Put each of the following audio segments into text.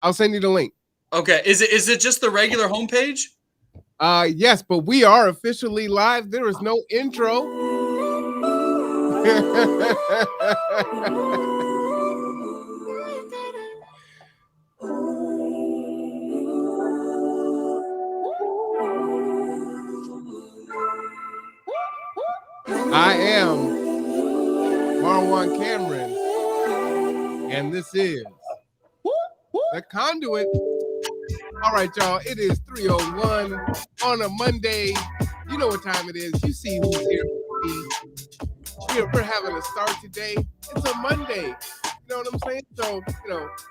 I'll send you the link. Okay. Is it just the regular homepage? Yes, but we are officially live. There is no intro. I am Marwan Cameron, and this is the Conduit. All right, y'all, it is 3:01 on a Monday. You know what time it is. You see who's here. We're having a start today. It's a Monday. You know what I'm saying? So,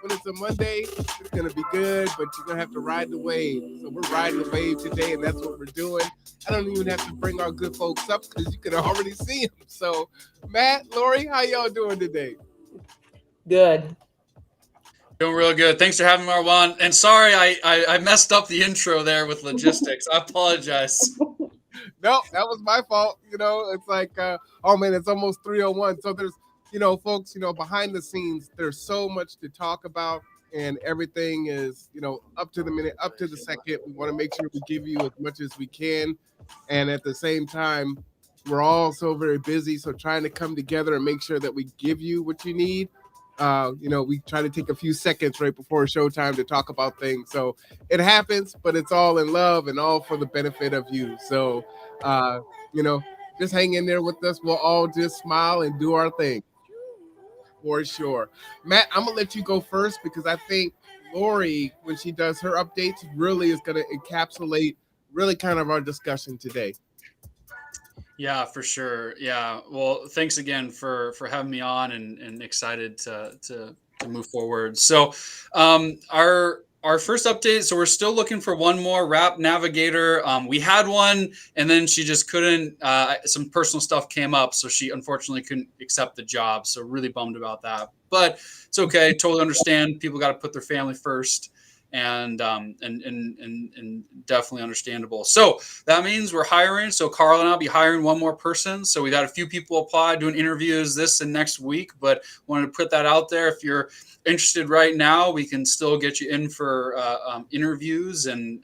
when it's a Monday, it's going to be good, but you're going to have to ride the wave. So we're riding the wave today, and that's what we're doing. I don't even have to bring our good folks up because you can already see them. So, Matt, Lori, how y'all doing today? Good. Doing real good. Thanks for having me, Marwan. And sorry, I messed up the intro there with logistics. I apologize. No, that was my fault. It's like, oh man, it's almost 3:01. So there's, folks, behind the scenes, there's so much to talk about, and everything is, up to the minute, up to the second. We want to make sure we give you as much as we can, and at the same time, we're all so very busy. So trying to come together and make sure that we give you what you need. We try to take a few seconds right before showtime to talk about things. So it happens, but it's all in love and all for the benefit of you. So, uh, just hang in there with us. We'll all just smile and do our thing for sure. Matt, I'm going to let you go first because I think Lori, when she does her updates, really is going to encapsulate really kind of our discussion today. Yeah, for sure. Yeah. Well, thanks again for having me on, and excited to move forward. So, our first update. So we're still looking for one more RAP navigator. We had one, and then she just couldn't. Some personal stuff came up, so she unfortunately couldn't accept the job. So really bummed about that. But it's okay. Totally understand. People got to put their family first. And definitely understandable. So that means we're hiring. So Carl and I'll be hiring one more person. So we got a few people apply, doing interviews this and next week, but wanted to put that out there. If you're interested right now, we can still get you in for interviews. And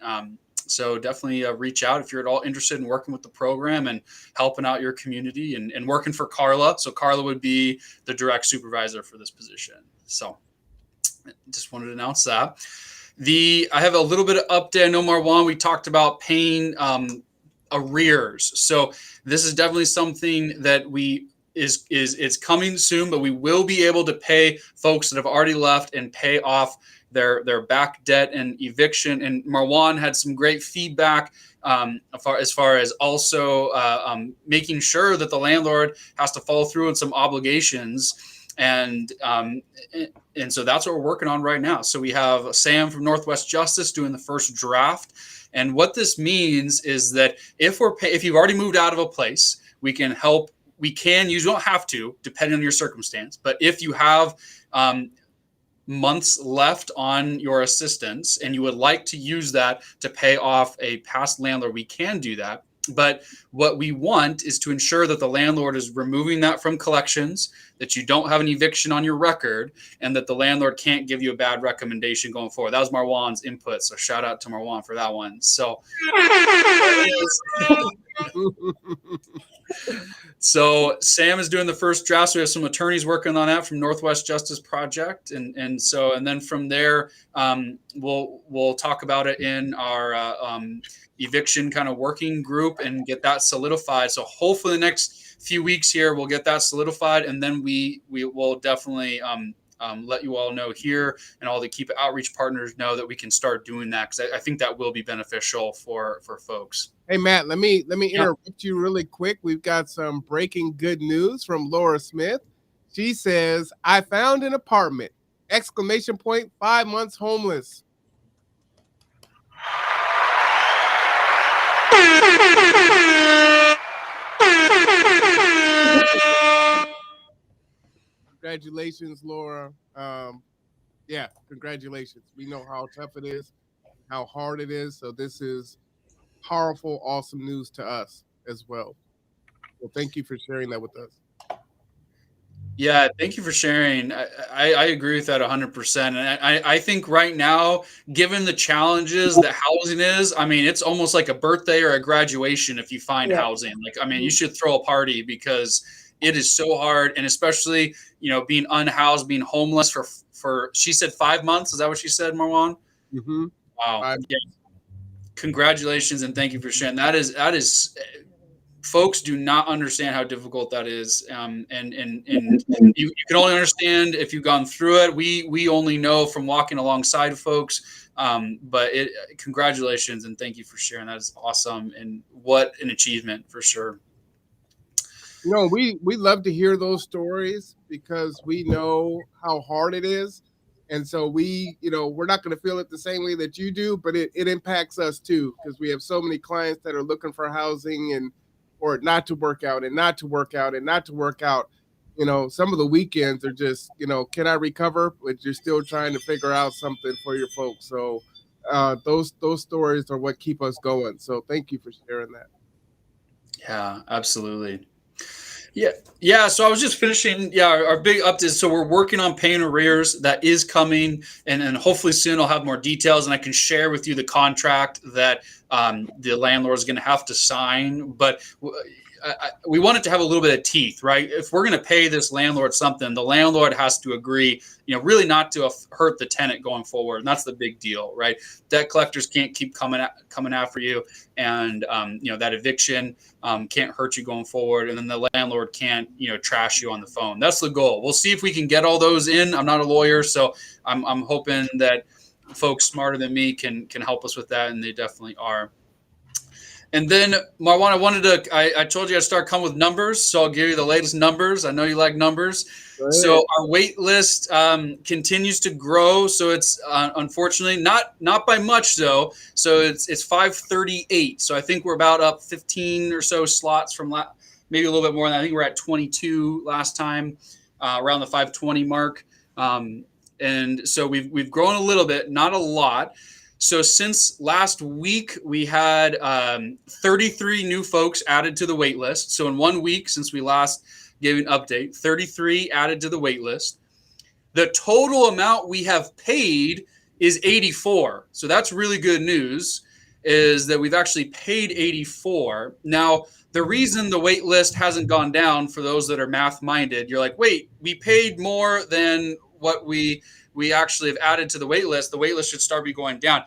so definitely reach out if you're at all interested in working with the program and helping out your community and working for Carla. So Carla would be the direct supervisor for this position. So just wanted to announce that. I have a little bit of update. I know, Marwan, we talked about paying arrears. So this is definitely something that it's coming soon, but we will be able to pay folks that have already left and pay off their back debt and eviction. And Marwan had some great feedback as far as also making sure that the landlord has to follow through on some obligations. And so that's what we're working on right now. So we have Sam from Northwest Justice doing the first draft. And what this means is that if you've already moved out of a place, we can help. You don't have to, depending on your circumstance. But if you have months left on your assistance and you would like to use that to pay off a past landlord, we can do that. But what we want is to ensure that the landlord is removing that from collections, that you don't have an eviction on your record, and that the landlord can't give you a bad recommendation going forward. That was Marwan's input, so shout out to Marwan for that one. So Sam is doing the first draft. So we have some attorneys working on that from Northwest Justice Project, and then from there we'll talk about it in our eviction kind of working group and get that solidified. So hopefully the next few weeks here we'll get that solidified, and then we will definitely let you all know here and all the Keep It Outreach partners know that we can start doing that, because I think that will be beneficial for folks. Hey Matt, let me interrupt you really quick. We've got some breaking good news from Laura Smith. She says, "I found an apartment! 5 months homeless." Congratulations, Laura. Yeah, congratulations. We know how tough it is, how hard it is. So this is powerful, awesome news to us as well. Well, thank you for sharing that with us. Yeah, thank you for sharing. I agree with that 100%. And I think right now, given the challenges that housing is, I mean, it's almost like a birthday or a graduation if you find Yeah. housing. Like, I mean, you should throw a party because it is so hard. And especially, being unhoused, being homeless for she said 5 months. Is that what she said, Marwan? Mm-hmm. Wow. Yeah. Congratulations and thank you for sharing. That is folks do not understand how difficult that is, and you can only understand if you've gone through it. We only know from walking alongside folks, but congratulations and thank you for sharing. That is awesome, and what an achievement for sure. We love to hear those stories because we know how hard it is. And so we're not going to feel it the same way that you do, but it impacts us too because we have so many clients that are looking for housing and or not to work out and not to work out and not to work out. Some of the weekends are just, can I recover? But you're still trying to figure out something for your folks. So those stories are what keep us going. So thank you for sharing that. Yeah, absolutely. Yeah, yeah. So I was just finishing. Yeah, our big update. So we're working on paying arrears. That is coming, and hopefully soon I'll have more details, and I can share with you the contract that the landlord is going to have to sign. But we want it to have a little bit of teeth, right? If we're going to pay this landlord something, the landlord has to agree, really not to hurt the tenant going forward, and that's the big deal, right? Debt collectors can't keep coming after you, and that eviction can't hurt you going forward, and then the landlord can't trash you on the phone. That's the goal. We'll see if we can get all those in. I'm not a lawyer, so I'm hoping that folks smarter than me can help us with that, and they definitely are. And then Marwan, I told you I'd start coming with numbers, so I'll give you the latest numbers. I know you like numbers. Go ahead. So our wait list continues to grow. So it's unfortunately not by much though. So it's 538. So I think we're about up 15 or so slots from maybe a little bit more than I think we're at 22 last time, around the 520 mark. And so we've grown a little bit, not a lot. So since last week, we had 33 new folks added to the wait list. So in 1 week, since we last gave an update, 33 added to the wait list. The total amount we have paid is 84. So that's really good news, is that we've actually paid 84. Now, the reason the wait list hasn't gone down, for those that are math minded, you're like, wait, we paid more than what we actually have added to the wait list. The wait list should start be going down.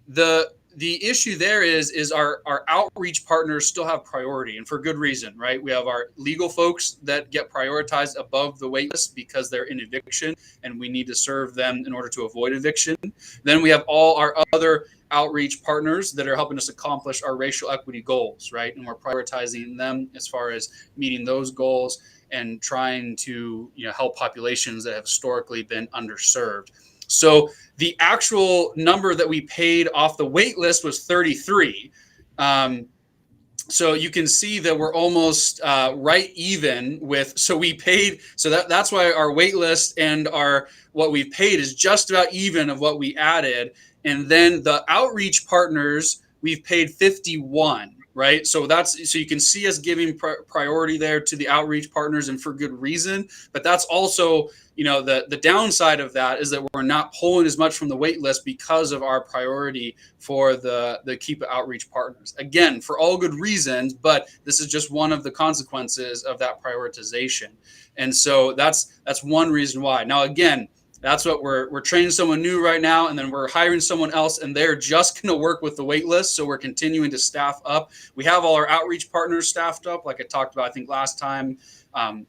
The issue there is our outreach partners still have priority, and for good reason, right? We have our legal folks that get prioritized above the wait list because they're in eviction, and we need to serve them in order to avoid eviction. Then we have all our other outreach partners that are helping us accomplish our racial equity goals, right? And we're prioritizing them as far as meeting those goals and trying to help populations that have historically been underserved. So the actual number that we paid off the wait list was 33. So you can see that we're almost right even with. So we paid. So that's why our wait list and our what we've paid is just about even of what we added. And then the outreach partners, we've paid 51. Right. So you can see us giving priority there to the outreach partners, and for good reason. But that's also, the downside of that is that we're not pulling as much from the wait list because of our priority for the keep outreach partners. Again, for all good reasons, but this is just one of the consequences of that prioritization. And so that's one reason why. Now, again, that's what we're training someone new right now, and then we're hiring someone else, and they're just going to work with the wait list. So we're continuing to staff up. We have all our outreach partners staffed up, like I talked about, I think last time.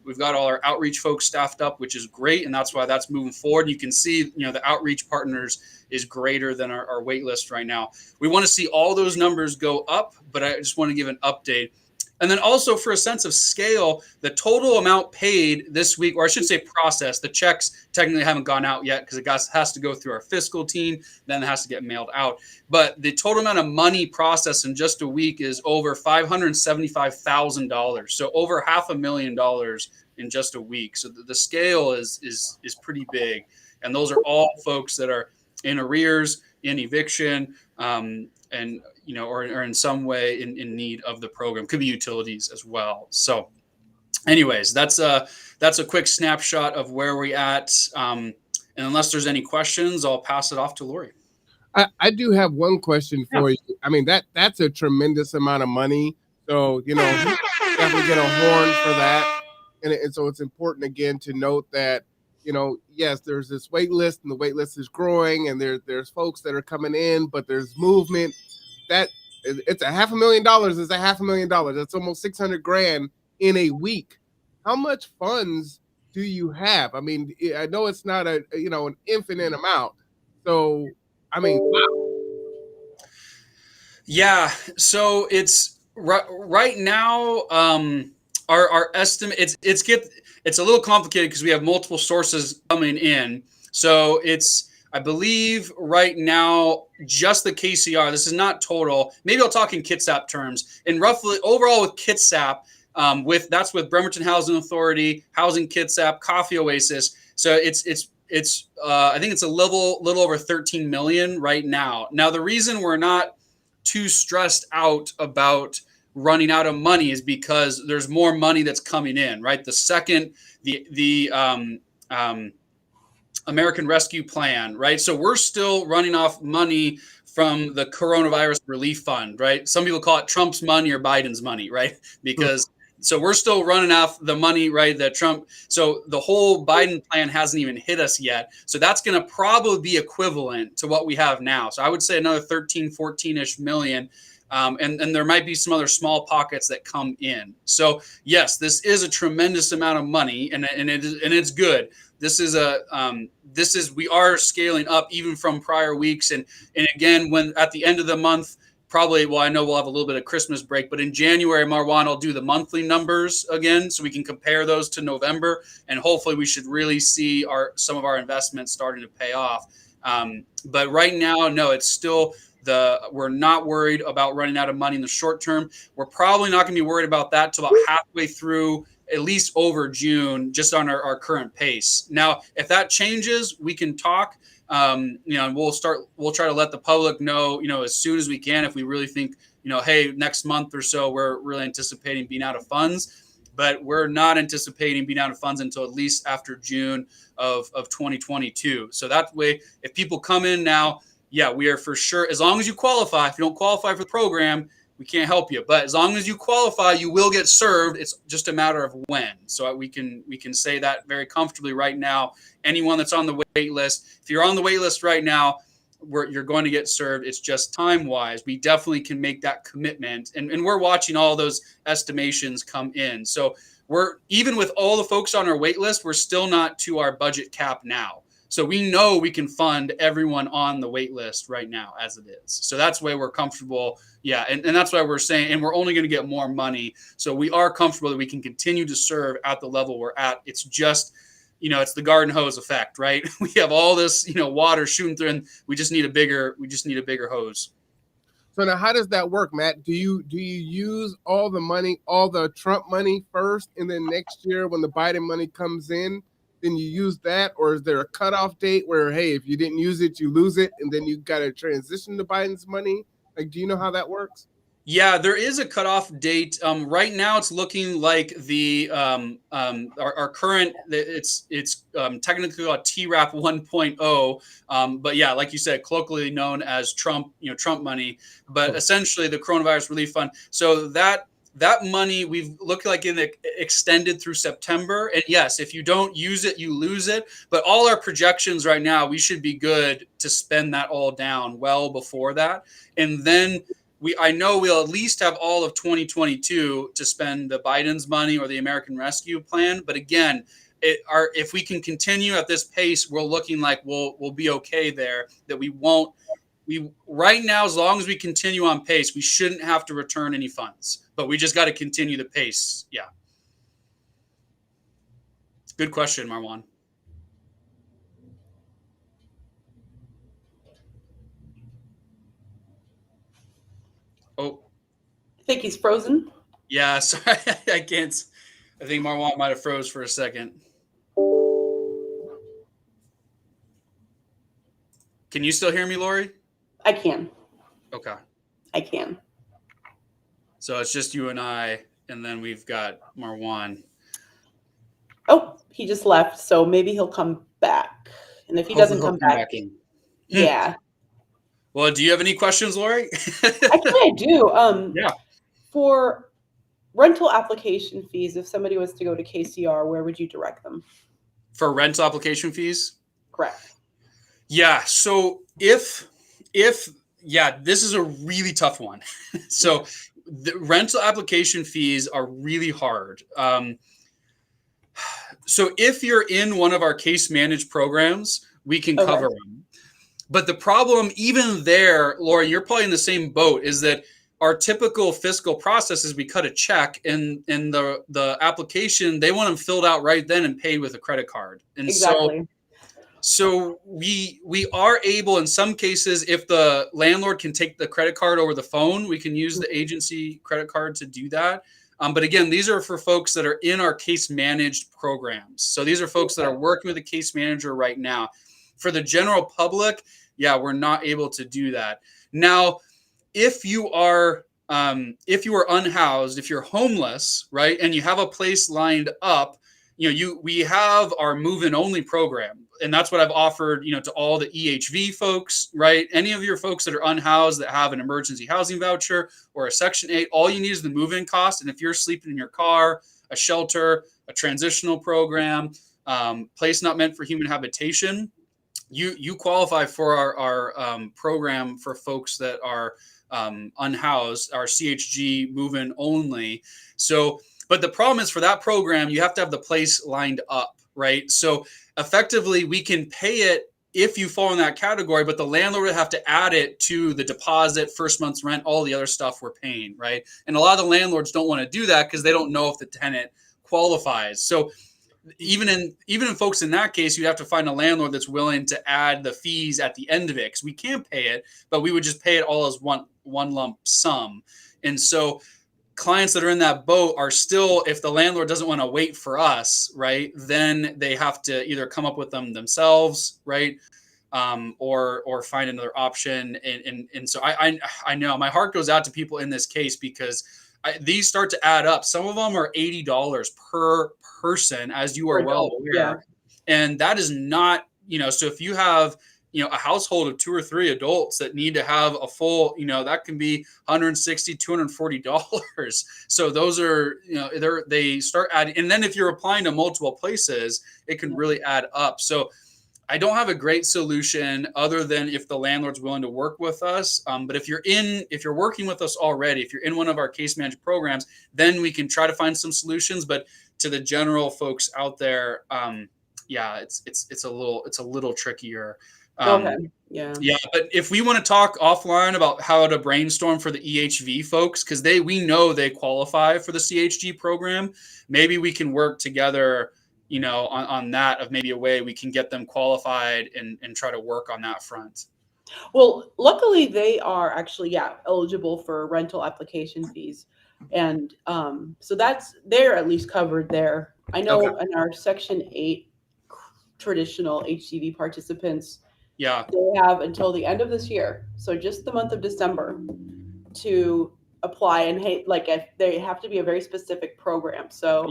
We've got all our outreach folks staffed up, which is great, and that's why that's moving forward. You can see, the outreach partners is greater than our wait list right now. We want to see all those numbers go up, but I just want to give an update. And then also, for a sense of scale, the total amount paid this week, or I should say processed, the checks technically haven't gone out yet because it has to go through our fiscal team, then it has to get mailed out. But the total amount of money processed in just a week is over $575,000. So over $500,000 in just a week. So the scale is pretty big. And those are all folks that are in arrears, in eviction, and or in some way in need of the program. Could be utilities as well. So anyways, that's a quick snapshot of where we at. And unless there's any questions, I'll pass it off to Lori. I do have one question Yeah. for you. I mean, that's a tremendous amount of money. So, definitely get a horn for that. And so it's important again to note that, yes, there's this wait list and the wait list is growing and there's folks that are coming in, but there's movement. That it's a $500,000. It's a $500,000. That's almost 600 grand in a week. How much funds do you have? I mean, I know it's not an infinite amount. So, I mean, wow. Yeah, so it's right now. Our estimate it's a little complicated because we have multiple sources coming in. So it's, I believe right now, just the KCR. This is not total. Maybe I'll talk in Kitsap terms. And roughly overall with Kitsap, that's with Bremerton Housing Authority, Housing Kitsap, Coffee Oasis. So it's I think it's a little over 13 million right now. Now the reason we're not too stressed out about running out of money is because there's more money that's coming in, right? The second, the American Rescue Plan, right? So we're still running off money from the coronavirus relief fund, right? Some people call it Trump's money or Biden's money, right? Because so we're still running off the money, right? That Trump, so the whole Biden plan hasn't even hit us yet. So that's going to probably be equivalent to what we have now. So I would say another 13, 14-ish million. And there might be some other small pockets that come in. So yes, this is a tremendous amount of money, and it's good. We are scaling up even from prior weeks, and again, when at the end of the month, probably, well, I know we'll have a little bit of Christmas break, but in January, Marwan will do the monthly numbers again, so we can compare those to November, and hopefully we should really see some of our investments starting to pay off. But right now, no, it's still we're not worried about running out of money in the short term. We're probably not going to be worried about that till about halfway through, at least over June, just on our current pace. Now, if that changes, we can talk. And we'll try to let the public know, as soon as we can, if we really think, hey, next month or so, we're really anticipating being out of funds, but we're not anticipating being out of funds until at least after June of 2022. So that way, if people come in now, yeah, we are for sure. As long as you qualify, if you don't qualify for the program, we can't help you. But as long as you qualify, you will get served. It's just a matter of when. So we can say that very comfortably right now. Anyone that's on the wait list, if you're on the wait list right now, you're going to get served. It's just time-wise. We definitely can make that commitment. And we're watching all those estimations come in. So even with all the folks on our wait list, we're still not to our budget cap now. So we know we can fund everyone on the wait list right now as it is. So that's why we're comfortable. Yeah. And that's why we're saying, and we're only going to get more money. So we are comfortable that we can continue to serve at the level we're at. It's just, it's the garden hose effect, right? We have all this, water shooting through, and we just need a bigger hose. So now how does that work, Matt? Do you use all the money, all the Trump money first, and then next year when the Biden money comes in, then you use that? Or is there a cutoff date where, hey, if you didn't use it, you lose it, and then you got to transition to Biden's money? Like, do you know how that works? Yeah, there is a cutoff date. Right now, it's looking like our current, it's technically called TRAP 1.0. But yeah, like you said, colloquially known as Trump money, but essentially the coronavirus relief fund. So that money we've looked like extended through September. And yes, if you don't use it, you lose it. But all our projections right now, we should be good to spend that all down well before that. And then I know we'll at least have all of 2022 to spend the Biden's money or the American Rescue Plan. But again, if we can continue at this pace, we're looking like we'll be okay there. That we won't. Right now, as long as we continue on pace, we shouldn't have to return any funds. But we just got to continue the pace. Yeah. Good question, Marwan. Oh, I think he's frozen. yeah. Sorry, I can't. I think Marwan might have froze for a second. Can you still hear me, Lori? I can. Okay. I can. So it's just you and I, and then we've got Marwan. Oh, he just left, so maybe he'll come back. And if he Hopefully doesn't he'll come come back, back in. yeah. Well, do you have any questions, Lori? Actually, I do. Yeah. For rental application fees, if somebody was to go to KCR, where would you direct them? For rental application fees? Correct. Yeah. So yeah, this is a really tough one. So the rental application fees are really hard. So if you're in one of our case managed programs, we can Okay. cover them. But the problem, even there, Laura, you're probably in the same boat, is that our typical fiscal process is we cut a check and the application, they want them filled out right then and paid with a credit card. And Exactly. so we are able, in some cases, if the landlord can take the credit card over the phone, we can use the agency credit card to do that. But again, these are for folks that are in our case managed programs. So these are folks that are working with a case manager right now. For the general public, yeah, we're not able to do that. Now, if you are unhoused, if you're homeless, right, and you have a place lined up, we have our move-in only program, and that's what I've offered, to all the EHV folks, right? Any of your folks that are unhoused that have an emergency housing voucher or a Section 8, all you need is the move-in cost, and if you're sleeping in your car, a shelter, a transitional program, place not meant for human habitation, you qualify for our program for folks that are unhoused, our CHG move-in only. So, but the problem is for that program, you have to have the place lined up, right? So effectively, we can pay it if you fall in that category, but the landlord would have to add it to the deposit, first month's rent, all the other stuff we're paying, right? And a lot of the landlords don't want to do that because they don't know if the tenant qualifies. So even in folks in that case, you have to find a landlord that's willing to add the fees at the end of it, because we can't pay it, but we would just pay it all as one lump sum. And so clients that are in that boat are still, if the landlord doesn't want to wait for us, right, then they have to either come up with them themselves, right, or find another option. And so I know my heart goes out to people in this case, because these start to add up. Some of them are $80 per person, as you are well aware. Yeah. And that is not, so if you have, a household of 2 or 3 adults that need to have a full, that can be $160, $240. So those are, they start adding. And then if you're applying to multiple places, it can really add up. So I don't have a great solution other than if the landlord's willing to work with us. But if you're working with us already, if you're in one of our case management programs, then we can try to find some solutions. But to the general folks out there, it's a little trickier. Okay. Yeah. Yeah, but if we want to talk offline about how to brainstorm for the EHV folks, because we know they qualify for the CHG program, maybe we can work together, on that, of maybe a way we can get them qualified and try to work on that front. Well, luckily they are actually, eligible for rental application fees. And so they're at least covered there. I know in our Section 8 traditional HCV participants, yeah, they have until the end of this year, so just the month of December, to apply. And if they have to be a very specific program. So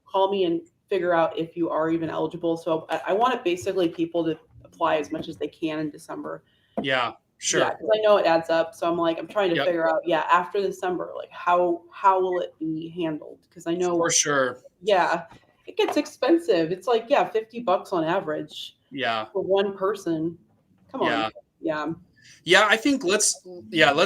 call me and figure out if you are even eligible. So I want basically people to apply as much as they can in December. Yeah, sure. Yeah, because I know it adds up. So I'm trying to figure out, after December, how will it be handled? Because I know for sure. Yeah, it gets expensive. It's like $50 on average. Yeah, for one person. Come on. Yeah, I think let's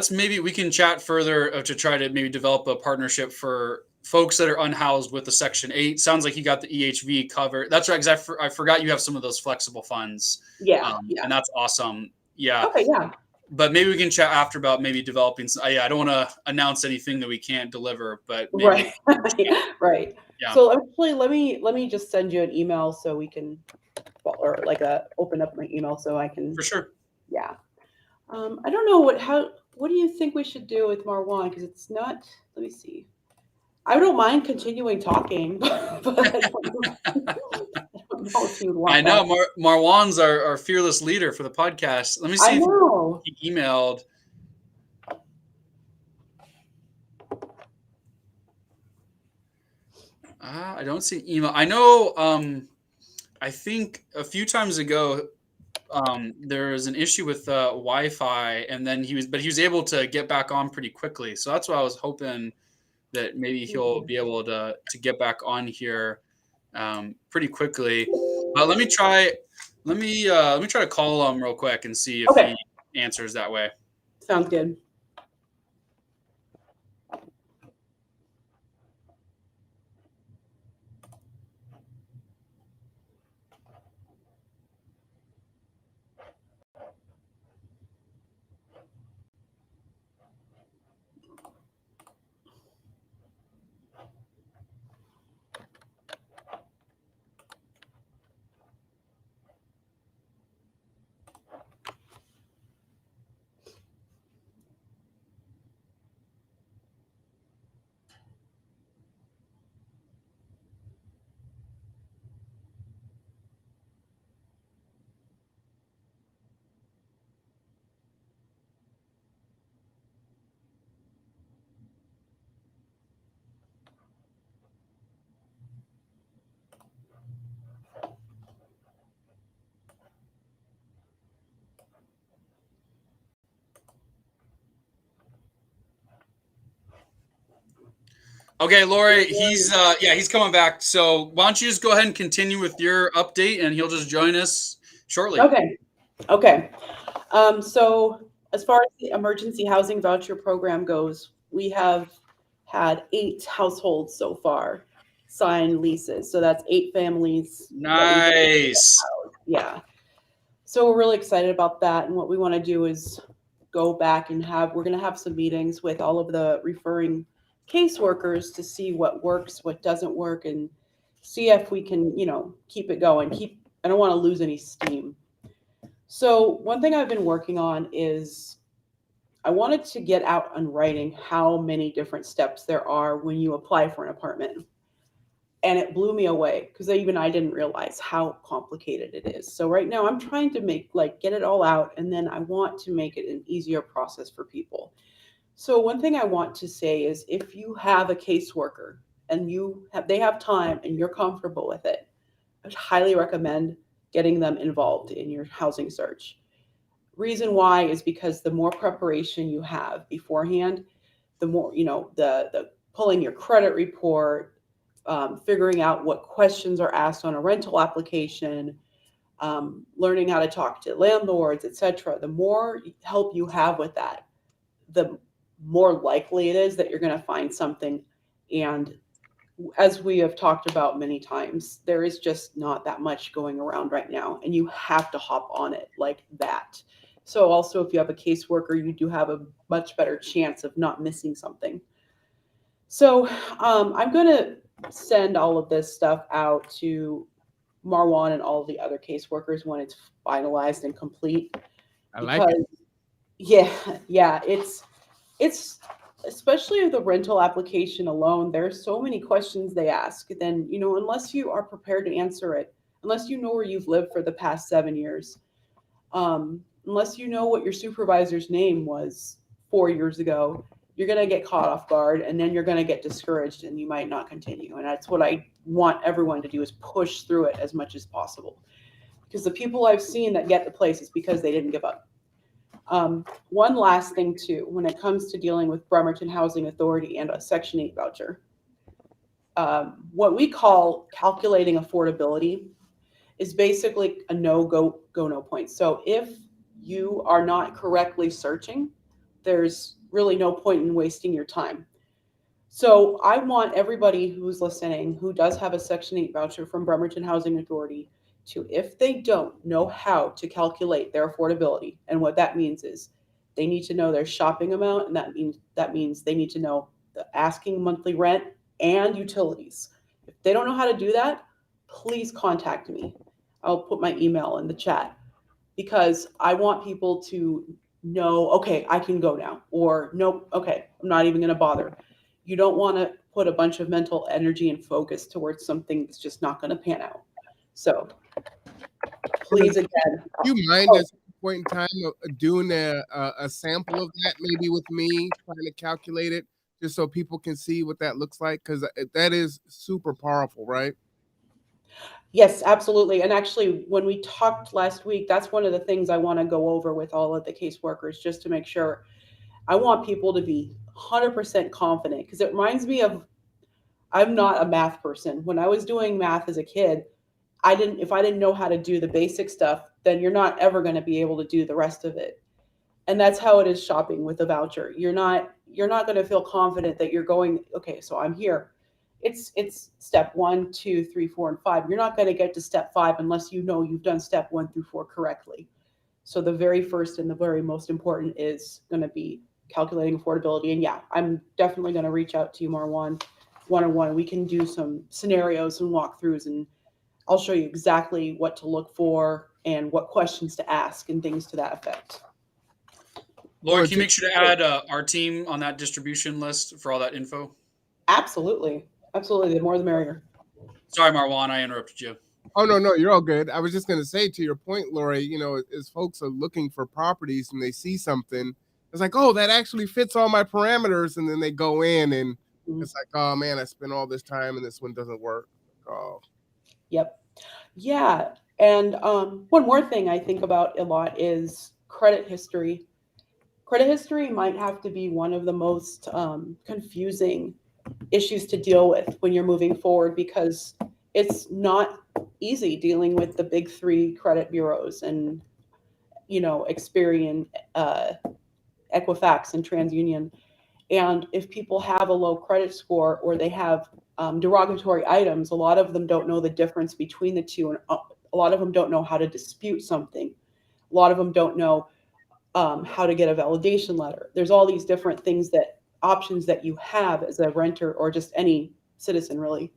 maybe we can chat further to try to maybe develop a partnership for folks that are unhoused with the Section 8. Sounds like you got the EHV covered. That's right, because I forgot you have some of those flexible funds. And that's awesome. Yeah. Okay, yeah. But maybe we can chat after about maybe developing. I don't want to announce anything that we can't deliver, but maybe. Right. Yeah. So actually, let me just send you an email so we can, or open up my email so I can. For sure. Yeah. I don't know what do you think we should do with Marwan? Because it's not. Let me see. I don't mind continuing talking, but I don't know if you want. I know Marwan's our fearless leader for the podcast. Let me see if he emailed. I don't see email. I know. I think a few times ago, there was an issue with Wi-Fi, and then he was able to get back on pretty quickly. So that's why I was hoping that maybe he'll be able to get back on here pretty quickly. Let me try. Let me try to call him real quick and see if he answers that way. Sounds good. Okay, Lori, he's coming back. So why don't you just go ahead and continue with your update, and he'll just join us shortly. Okay. So as far as the emergency housing voucher program goes, we have had 8 households so far sign leases. So that's 8 families. Nice. Yeah. So we're really excited about that. And what we want to do is go back and we're going to have some meetings with all of the referring caseworkers to see what works, what doesn't work, and see if we can, keep it going. I don't want to lose any steam. So one thing I've been working on is I wanted to get out on writing how many different steps there are when you apply for an apartment. And it blew me away because even I didn't realize how complicated it is. So right now I'm trying to get it all out, and then I want to make it an easier process for people. So one thing I want to say is if you have a caseworker and they have time and you're comfortable with it, I would highly recommend getting them involved in your housing search. Reason why is because the more preparation you have beforehand, the more, the pulling your credit report, figuring out what questions are asked on a rental application, learning how to talk to landlords, etc. The more help you have with that, the more likely it is that you're going to find something. And as we have talked about many times, there is just not that much going around right now, and you have to hop on it like that. So also, if you have a caseworker, you do have a much better chance of not missing something. So I'm going to send all of this stuff out to Marwan and all the other caseworkers when it's finalized and complete. I like it. Yeah, it's especially the rental application alone. There's so many questions they ask. Then, unless you are prepared to answer it, unless you know where you've lived for the past 7 years, unless you know what your supervisor's name was 4 years ago, you're going to get caught off guard, and then you're going to get discouraged and you might not continue. And that's what I want everyone to do, is push through it as much as possible. Because the people I've seen that get the place is because they didn't give up. One last thing too, when it comes to dealing with Bremerton Housing Authority and a Section 8 voucher, what we call calculating affordability is basically a no point. So if you are not correctly searching, there's really no point in wasting your time. So I want everybody who's listening who does have a Section 8 voucher from Bremerton Housing Authority to, if they don't know how to calculate their affordability, and what that means is they need to know their shopping amount, and that means they need to know the asking monthly rent and utilities. If they don't know how to do that, please contact me. I'll put my email in the chat, because I want people to know, okay, I can go now, or nope, okay, I'm not even going to bother. You don't want to put a bunch of mental energy and focus towards something that's just not going to pan out. So please, again. Do you mind at some point in time doing a sample of that, maybe with me, trying to calculate it, just so people can see what that looks like? Because that is super powerful, right? Yes, absolutely. And actually, when we talked last week, that's one of the things I want to go over with all of the caseworkers, just to make sure. I want people to be 100% confident, because it reminds me of, I'm not a math person. When I was doing math as a kid, if I didn't know how to do the basic stuff, then you're not ever going to be able to do the rest of it. And that's how it is shopping with a voucher. You're not going to feel confident that you're going, okay, so I'm here. It's step 1, 2, 3, 4, and 5. You're not going to get to step 5 unless you know you've done step 1 through 4 correctly. So the very first and the very most important is going to be calculating affordability. And yeah, I'm definitely going to reach out to you more one-on-one. We can do some scenarios and walkthroughs, and I'll show you exactly what to look for and what questions to ask and things to that effect. Laura, can you make sure to add our team on that distribution list for all that info? Absolutely. Absolutely. The more the merrier. Sorry, Marwan, I interrupted you. Oh, no, you're all good. I was just going to say, to your point, Lori, you know, as folks are looking for properties and they see something, it's like, oh, that actually fits all my parameters. And then they go in and it's like, oh, man, I spent all this time and this one doesn't work. Oh. Yep. Yeah. And one more thing I think about a lot is credit history. Credit history might have to be one of the most confusing issues to deal with when you're moving forward, because it's not easy dealing with the big 3 credit bureaus and, you know, Experian, Equifax, and TransUnion. And if people have a low credit score or they have derogatory items, a lot of them don't know the difference between the two. And a lot of them don't know how to dispute something. A lot of them don't know how to get a validation letter. There's all these different things, options that you have as a renter or just any citizen, really.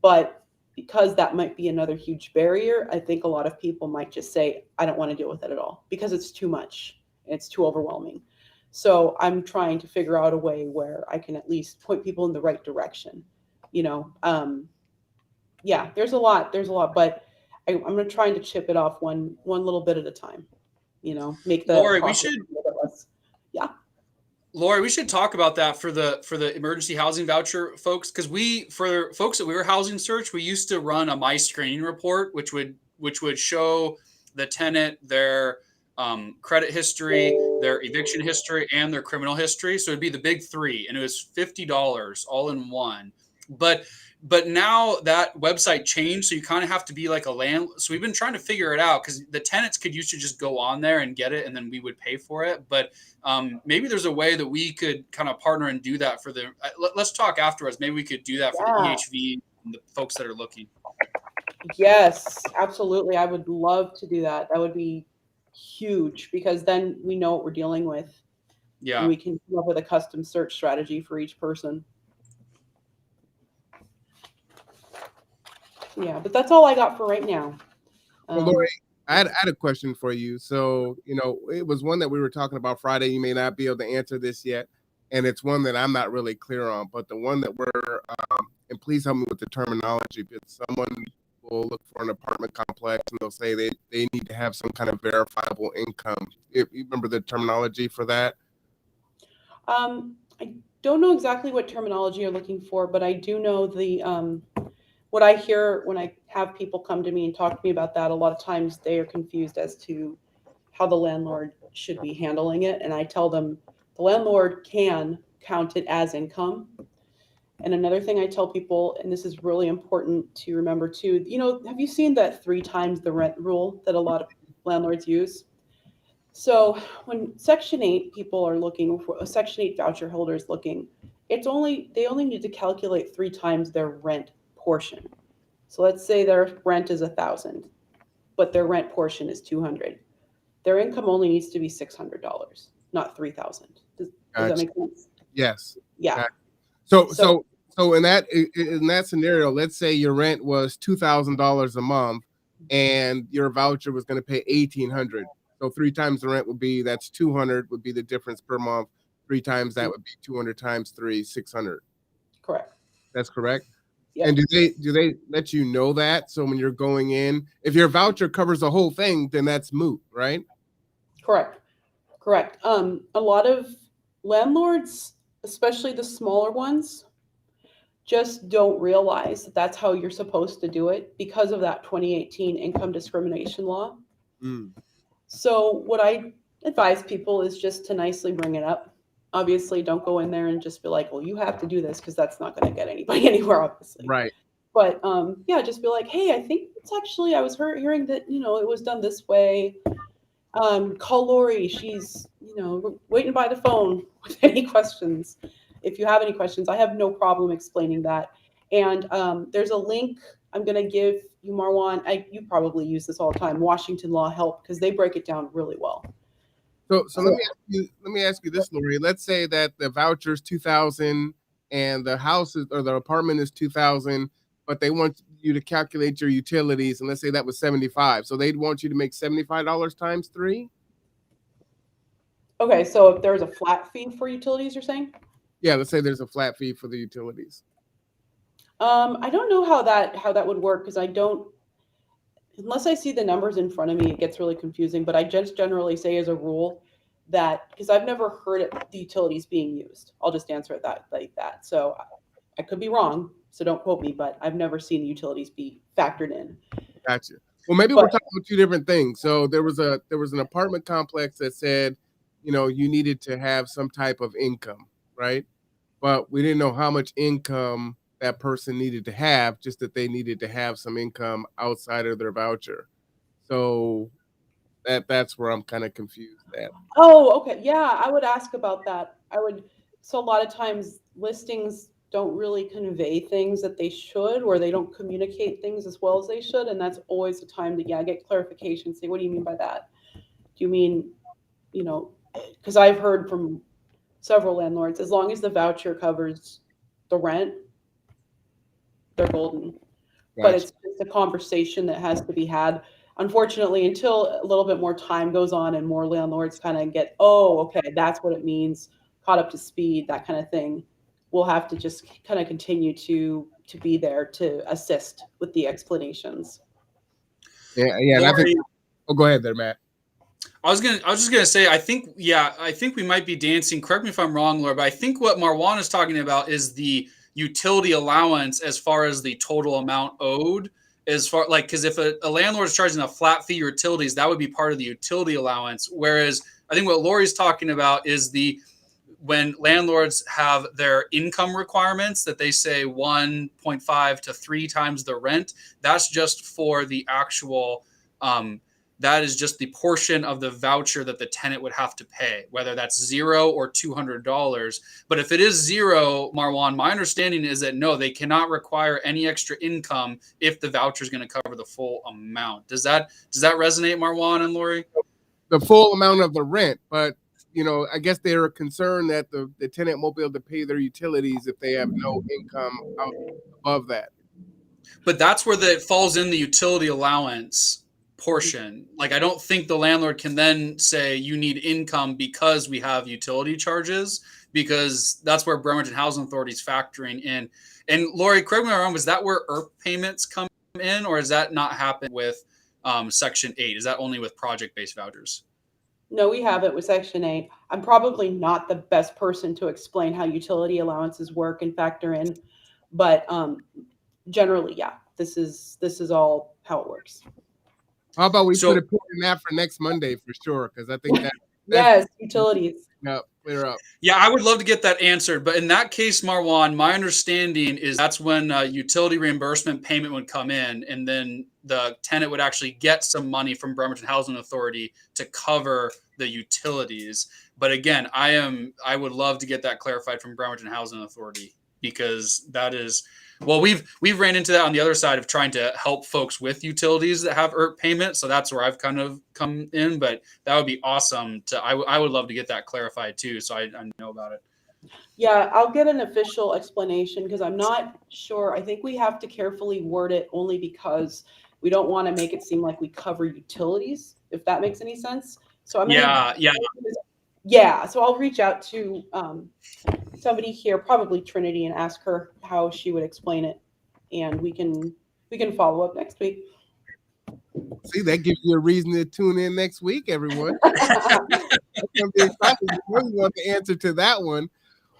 But because that might be another huge barrier, I think a lot of people might just say, I don't want to deal with it at all because it's too much. It's too overwhelming. So I'm trying to figure out a way where I can at least point people in the right direction. You know, yeah, there's a lot, but I'm trying to chip it off one little bit at a time. You know, make the Lori, process a little bit less. Yeah. Lori, we should talk about that for the emergency housing voucher folks, because for folks that we were housing search, we used to run a My Screening report, which would show the tenant their credit history, their eviction history, and their criminal history. So it'd be the big 3, and it was $50 all in one. But now that website changed, so you kind of have to be like a landlord. So we've been trying to figure it out, because the tenants could used to just go on there and get it, and then we would pay for it. But maybe there's a way that we could kind of partner and do that for the. Let's talk afterwards. Maybe we could do that for the EHV and the folks that are looking. Yes, absolutely. I would love to do that. That would be huge, because then we know what we're dealing with. Yeah. And we can come up with a custom search strategy for each person. Yeah, but that's all I got for right now. Well, Lori, I had a question for you. So, you know, it was one that we were talking about Friday. You may not be able to answer this yet, and it's one that I'm not really clear on. But the one that we're, and please help me with the terminology, because someone will look for an apartment complex and they'll say they need to have some kind of verifiable income. If you remember the terminology for that? I don't know exactly what terminology you're looking for, but I do know the what I hear when I have people come to me and talk to me about that. A lot of times they are confused as to how the landlord should be handling it, and I tell them the landlord can count it as income. And another thing I tell people, and this is really important to remember too, you know, have you seen that 3 times the rent rule that a lot of landlords use? So when Section 8 people are looking for a Section 8 voucher holders looking, they only need to calculate 3 times their rent portion. So let's say their rent is $1,000, but their rent portion is $200. Their income only needs to be $600, not $3,000. Does that make sense? Yes. Yeah. Gotcha. So in that scenario, let's say your rent was $2,000 a month, and your voucher was going to pay $1,800. So 3 times the rent would be, that's 200 would be the difference per month. 3 times that would be 200 times 3, 600. Correct. That's correct. Yep. And do they let you know that? So when you're going in, if your voucher covers the whole thing, then that's moot, right? Correct. A lot of landlords especially the smaller ones, just don't realize that that's how you're supposed to do it because of that 2018 income discrimination law. Mm. So what I advise people is just to nicely bring it up. Obviously, don't go in there and just be like, well, you have to do this, because that's not going to get anybody anywhere, obviously. Right. But yeah, just be like, hey, I think it's actually, I was hearing that, it was done this way. Call Lori. She's, waiting by the phone with any questions. If you have any questions, I have no problem explaining that. And there's a link I'm going to give you, Marwan. You probably use this all the time, Washington Law Help, because they break it down really well. So let me ask you this, Lori. Let's say that the voucher is $2,000 and the house or the apartment is $2,000, but they want you to calculate your utilities, and let's say that was $75. So they'd want you to make $75 times 3. Okay, so if there's a flat fee for utilities, you're saying? Yeah, let's say there's a flat fee for the utilities. I don't know how that would work, because I don't, unless I see the numbers in front of me, it gets really confusing. But I just generally say as a rule that, because I've never heard the utilities being used. I'll just answer it like that. So I could be wrong, so don't quote me, but I've never seen the utilities be factored in. Gotcha. Well, maybe we're talking about two different things. So there was an apartment complex that said, you needed to have some type of income, right? But we didn't know how much income that person needed to have, just that they needed to have some income outside of their voucher. So that's where I'm kind of confused at. Oh, okay. Yeah, I would ask about that. So a lot of times listings don't really convey things that they should, or they don't communicate things as well as they should. And that's always the time to, get clarification. Say, what do you mean by that? Do you mean, because I've heard from several landlords, as long as the voucher covers the rent, they're golden. Gotcha. But it's just a conversation that has to be had. Unfortunately, until a little bit more time goes on and more landlords kind of get, oh, okay, that's what it means, caught up to speed, that kind of thing, we'll have to just kind of continue to be there to assist with the explanations. Yeah. Lori, go ahead there, Matt. I was just gonna say, I think we might be dancing. Correct me if I'm wrong, Laura, but I think what Marwan is talking about is the utility allowance as far as the total amount owed. As far because if a landlord is charging a flat fee utilities, that would be part of the utility allowance. Whereas I think what Lori's talking about is when landlords have their income requirements that they say 1.5 to 3 times the rent, that's just for the actual. That is just the portion of the voucher that the tenant would have to pay, whether that's $0 or $200. But if it is 0, Marwan, my understanding is that no, they cannot require any extra income if the voucher is going to cover the full amount. Does that resonate, Marwan and Lori? The full amount of the rent, but I guess they're concerned that the tenant won't be able to pay their utilities if they have no income out above that. But that's where it falls in the utility allowance portion. Like, I don't think the landlord can then say you need income because we have utility charges, because that's where Bremerton Housing Authority is factoring in. And Lori, correct me if I'm wrong, was that where IRP payments come in, or does that not happen with Section 8? Is that only with project-based vouchers? No, we have it with Section 8. I'm probably not the best person to explain how utility allowances work and factor in, but generally, yeah, this is all how it works. How about we put a pin in that for next Monday for sure? Because I think that yes, utilities. Yeah, clear up. Yeah, I would love to get that answered. But in that case, Marwan, my understanding is that's when utility reimbursement payment would come in, and then the tenant would actually get some money from Bremerton Housing Authority to cover the utilities. But again, I would love to get that clarified from Bremerton Housing Authority, because that is. Well, we've ran into that on the other side of trying to help folks with utilities that have IRP payment. So that's where I've kind of come in, but that would be awesome I would love to get that clarified too. So I know about it. Yeah, I'll get an official explanation, because I'm not sure. I think we have to carefully word it, only because we don't want to make it seem like we cover utilities, if that makes any sense. So so I'll reach out to somebody here, probably Trinity, and ask her how she would explain it, and we can follow up next week. See, that gives you a reason to tune in next week, everyone. That's gonna be exciting. You really want the answer to that one.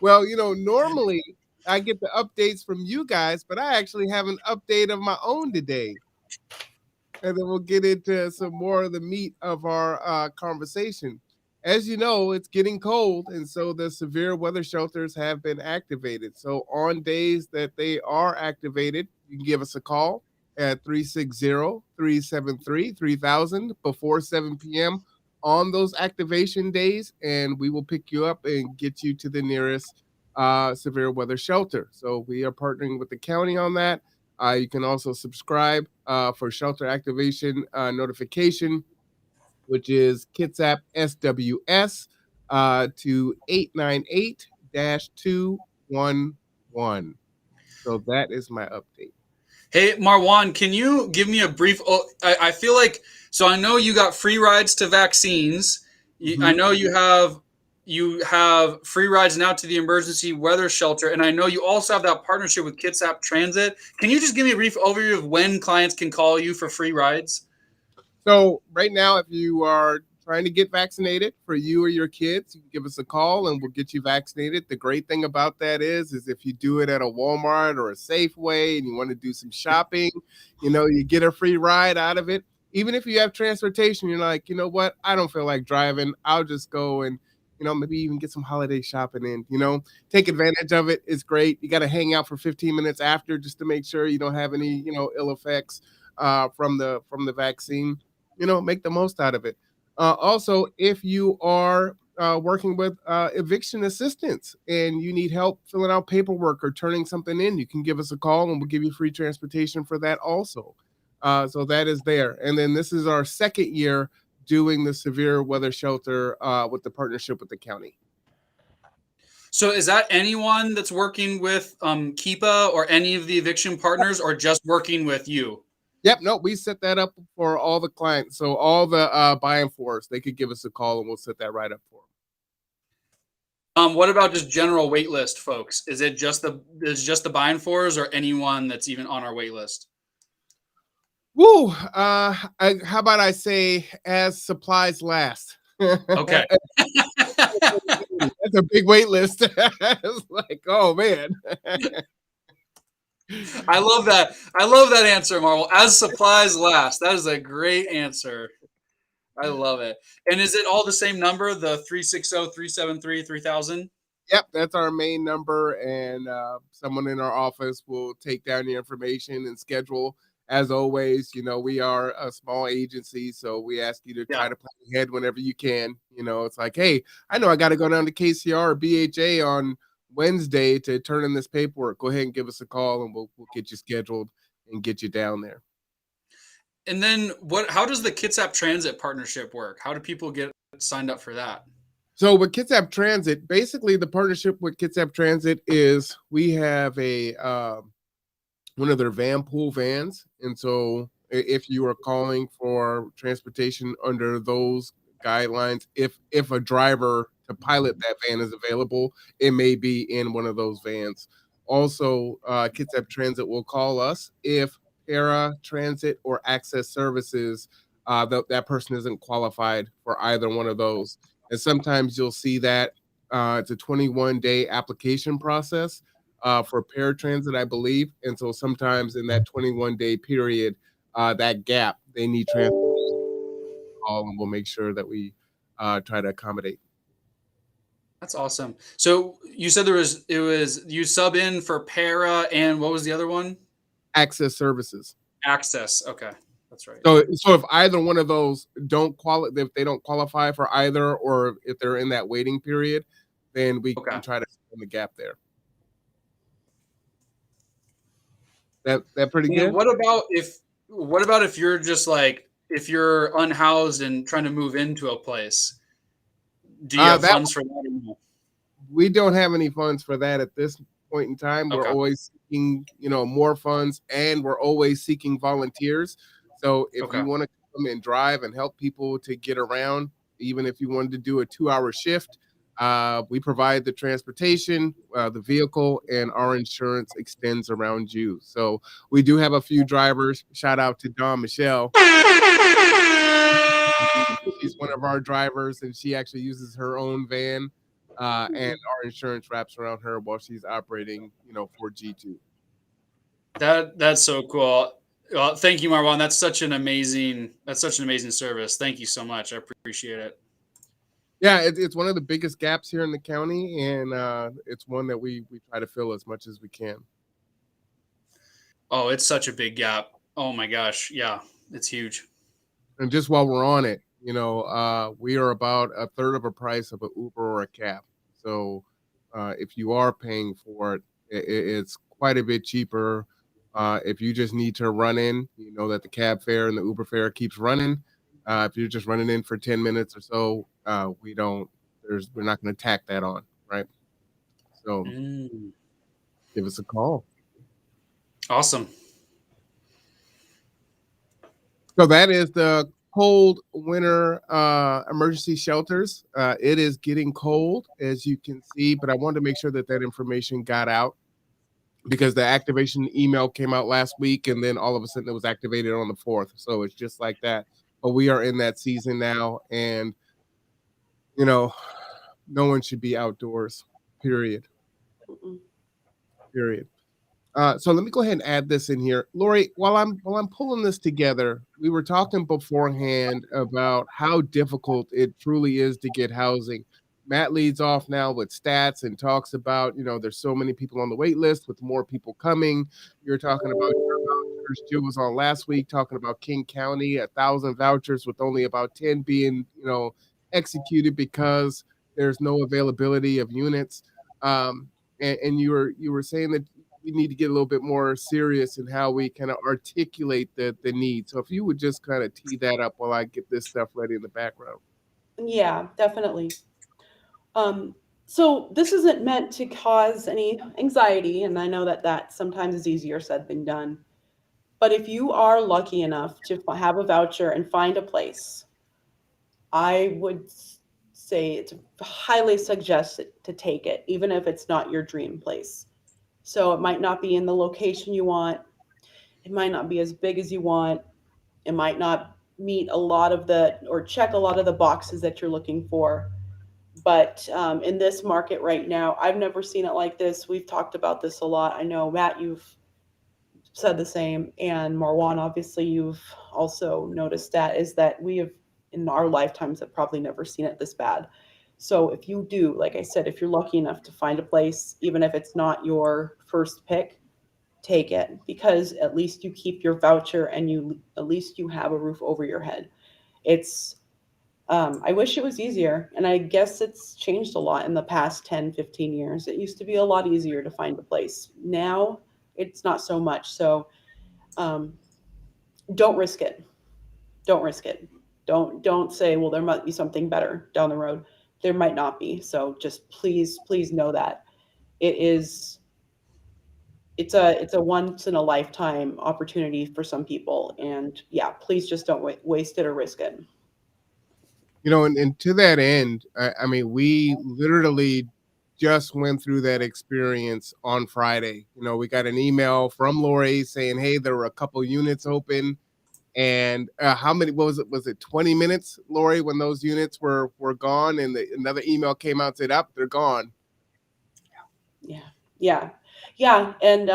Well, normally I get the updates from you guys, but I actually have an update of my own today. And then we'll get into some more of the meat of our conversation. As you know, it's getting cold, and so the severe weather shelters have been activated. So, on days that they are activated, you can give us a call at 360-373-3000 before 7 p.m. on those activation days, and we will pick you up and get you to the nearest severe weather shelter. So, we are partnering with the county on that. You can also subscribe for shelter activation notification, which is Kitsap SWS to 898 211. So that is my update. Hey, Marwan, can you give me a brief? I feel like, so I know you got free rides to vaccines. I know you have free rides now to the emergency weather shelter, and I know you also have that partnership with Kitsap Transit. Can you just give me a brief overview of when clients can call you for free rides? So right now, if you are trying to get vaccinated for you or your kids, you can give us a call and we'll get you vaccinated. The great thing about that is if you do it at a Walmart or a Safeway and you want to do some shopping, you get a free ride out of it. Even if you have transportation, you're like, you know what? I don't feel like driving. I'll just go and maybe even get some holiday shopping in, take advantage of it. It's great. You got to hang out for 15 minutes after just to make sure you don't have any, ill effects from the vaccine. Make the most out of it. Also, if you are working with eviction assistance and you need help filling out paperwork or turning something in, you can give us a call and we'll give you free transportation for that also. So that is there. And then this is our second year doing the severe weather shelter with the partnership with the county. So is that anyone that's working with Keepa or any of the eviction partners, or just working with you? Yep, no, we set that up for all the clients. So all the buying for they could give us a call and we'll set that right up for them. What about just general wait list folks? Is it just the buying fours or anyone that's even on our wait list? Woo! How about I say as supplies last? Okay. That's a big wait list. It's like, oh man. I love that. I love that answer, Marvel. As supplies last. That is a great answer. I love it. And is it all the same number, the 360-373-3000? Yep, that's our main number, and someone in our office will take down the information and schedule. As always, we are a small agency, so we ask you to try to plan ahead whenever you can. It's like, hey, I know I got to go down to KCR or BHA on Wednesday to turn in this paperwork. Go ahead and give us a call, and we'll get you scheduled and get you down there. And then how does the Kitsap Transit partnership work? How do people get signed up for that? So with Kitsap Transit, basically the partnership with Kitsap Transit is we have a one of their van pool vans. And so if you are calling for transportation under those guidelines, if a driver to pilot that van is available, it may be in one of those vans. Also, Kitsap Transit will call us if Para Transit or Access Services, that person isn't qualified for either one of those. And sometimes you'll see that it's a 21-day application process for paratransit, I believe. And so sometimes in that 21-day period, that gap, they need transportation call, and we'll make sure that we try to accommodate. That's awesome. So you said you sub in for Para, and what was the other one? Access Services. Access. Okay. That's right. So if either one of those if they don't qualify for either, or if they're in that waiting period, then we can try to fill in the gap there. That pretty good? What about if you're just like, if you're unhoused and trying to move into a place? Do you have funds for that? We don't have any funds for that at this point in time. We're always seeking, more funds, and we're always seeking volunteers. So if you want to come and drive and help people to get around, even if you wanted to do a 2-hour shift, we provide the transportation, the vehicle, and our insurance extends around you. So we do have a few drivers. Shout out to Dawn Michelle. She's one of our drivers, and she actually uses her own van and our insurance wraps around her while she's operating, for G2. That's so cool. Well, thank you, Marwan. That's such an amazing service. Thank you so much. I appreciate it. Yeah, it's one of the biggest gaps here in the county, and it's one that we try to fill as much as we can. Oh, it's such a big gap. Oh my gosh. Yeah, it's huge. And just while we're on it, we are about a third of a price of an Uber or a cab. So if you are paying for it, it's quite a bit cheaper. If you just need to run in, you know that the cab fare and the Uber fare keeps running. If you're just running in for 10 minutes or so, we're not going to tack that on, right? So Mm, give us a call. awesome. So that is the cold winter emergency shelters. It is getting cold, as you can see, but I wanted to make sure that that information got out because the activation email came out last week, and then all of a sudden it was activated on the 4th. So it's just like that. But we are in that season now, and you know, no one should be outdoors. Period. Mm-mm. Period. So let me go ahead and add this in here, Lori. While I'm pulling this together, we were talking beforehand about how difficult it truly is to get housing. Matt leads off now with stats and talks about there's so many people on the wait list with more people coming. You're talking about your vouchers. Jill was on last week talking about King County, 1,000 vouchers with only about 10 being executed because there's no availability of units. And you were saying that we need to get a little bit more serious in how we kind of articulate the need. So if you would just kind of tee that up while I get this stuff ready in the background. Yeah, definitely. Um, so this isn't meant to cause any anxiety, and I know that that sometimes is easier said than done. But if you are lucky enough to have a voucher and find a place, I would say it's highly suggested to take it, even if it's not your dream place. So it might not be in the location you want. It might not be as big as you want. It might not meet a lot of the or check a lot of the boxes that you're looking for. But in this market right now, I've never seen it like this. We've talked about this a lot. I know, Matt, you've said the same. And Marwan, obviously, you've also noticed that is that we have, in our lifetimes, have probably never seen it this bad. So if you do, like I said, if you're lucky enough to find a place, even if it's not your first pick, take it because at least you keep your voucher and you at least you have a roof over your head. It's I wish it was easier, and I guess it's changed a lot in the past 10, 15 years. It used to be a lot easier to find a place. Now it's not so much. So um, don't risk it. Don't risk it. Don't say, well, there might be something better down the road. There might not be. So just please know that it is it's a once in a lifetime opportunity for some people, and yeah, please just don't waste it or risk it. And to that end, I mean, we literally just went through that experience on Friday. We got an email from Lori saying, hey, there were a couple units open. And how many? What was it? Was it 20 minutes, Lori, when those units were gone? And another email came out and said, "Up, they're gone." Yeah, yeah, yeah. And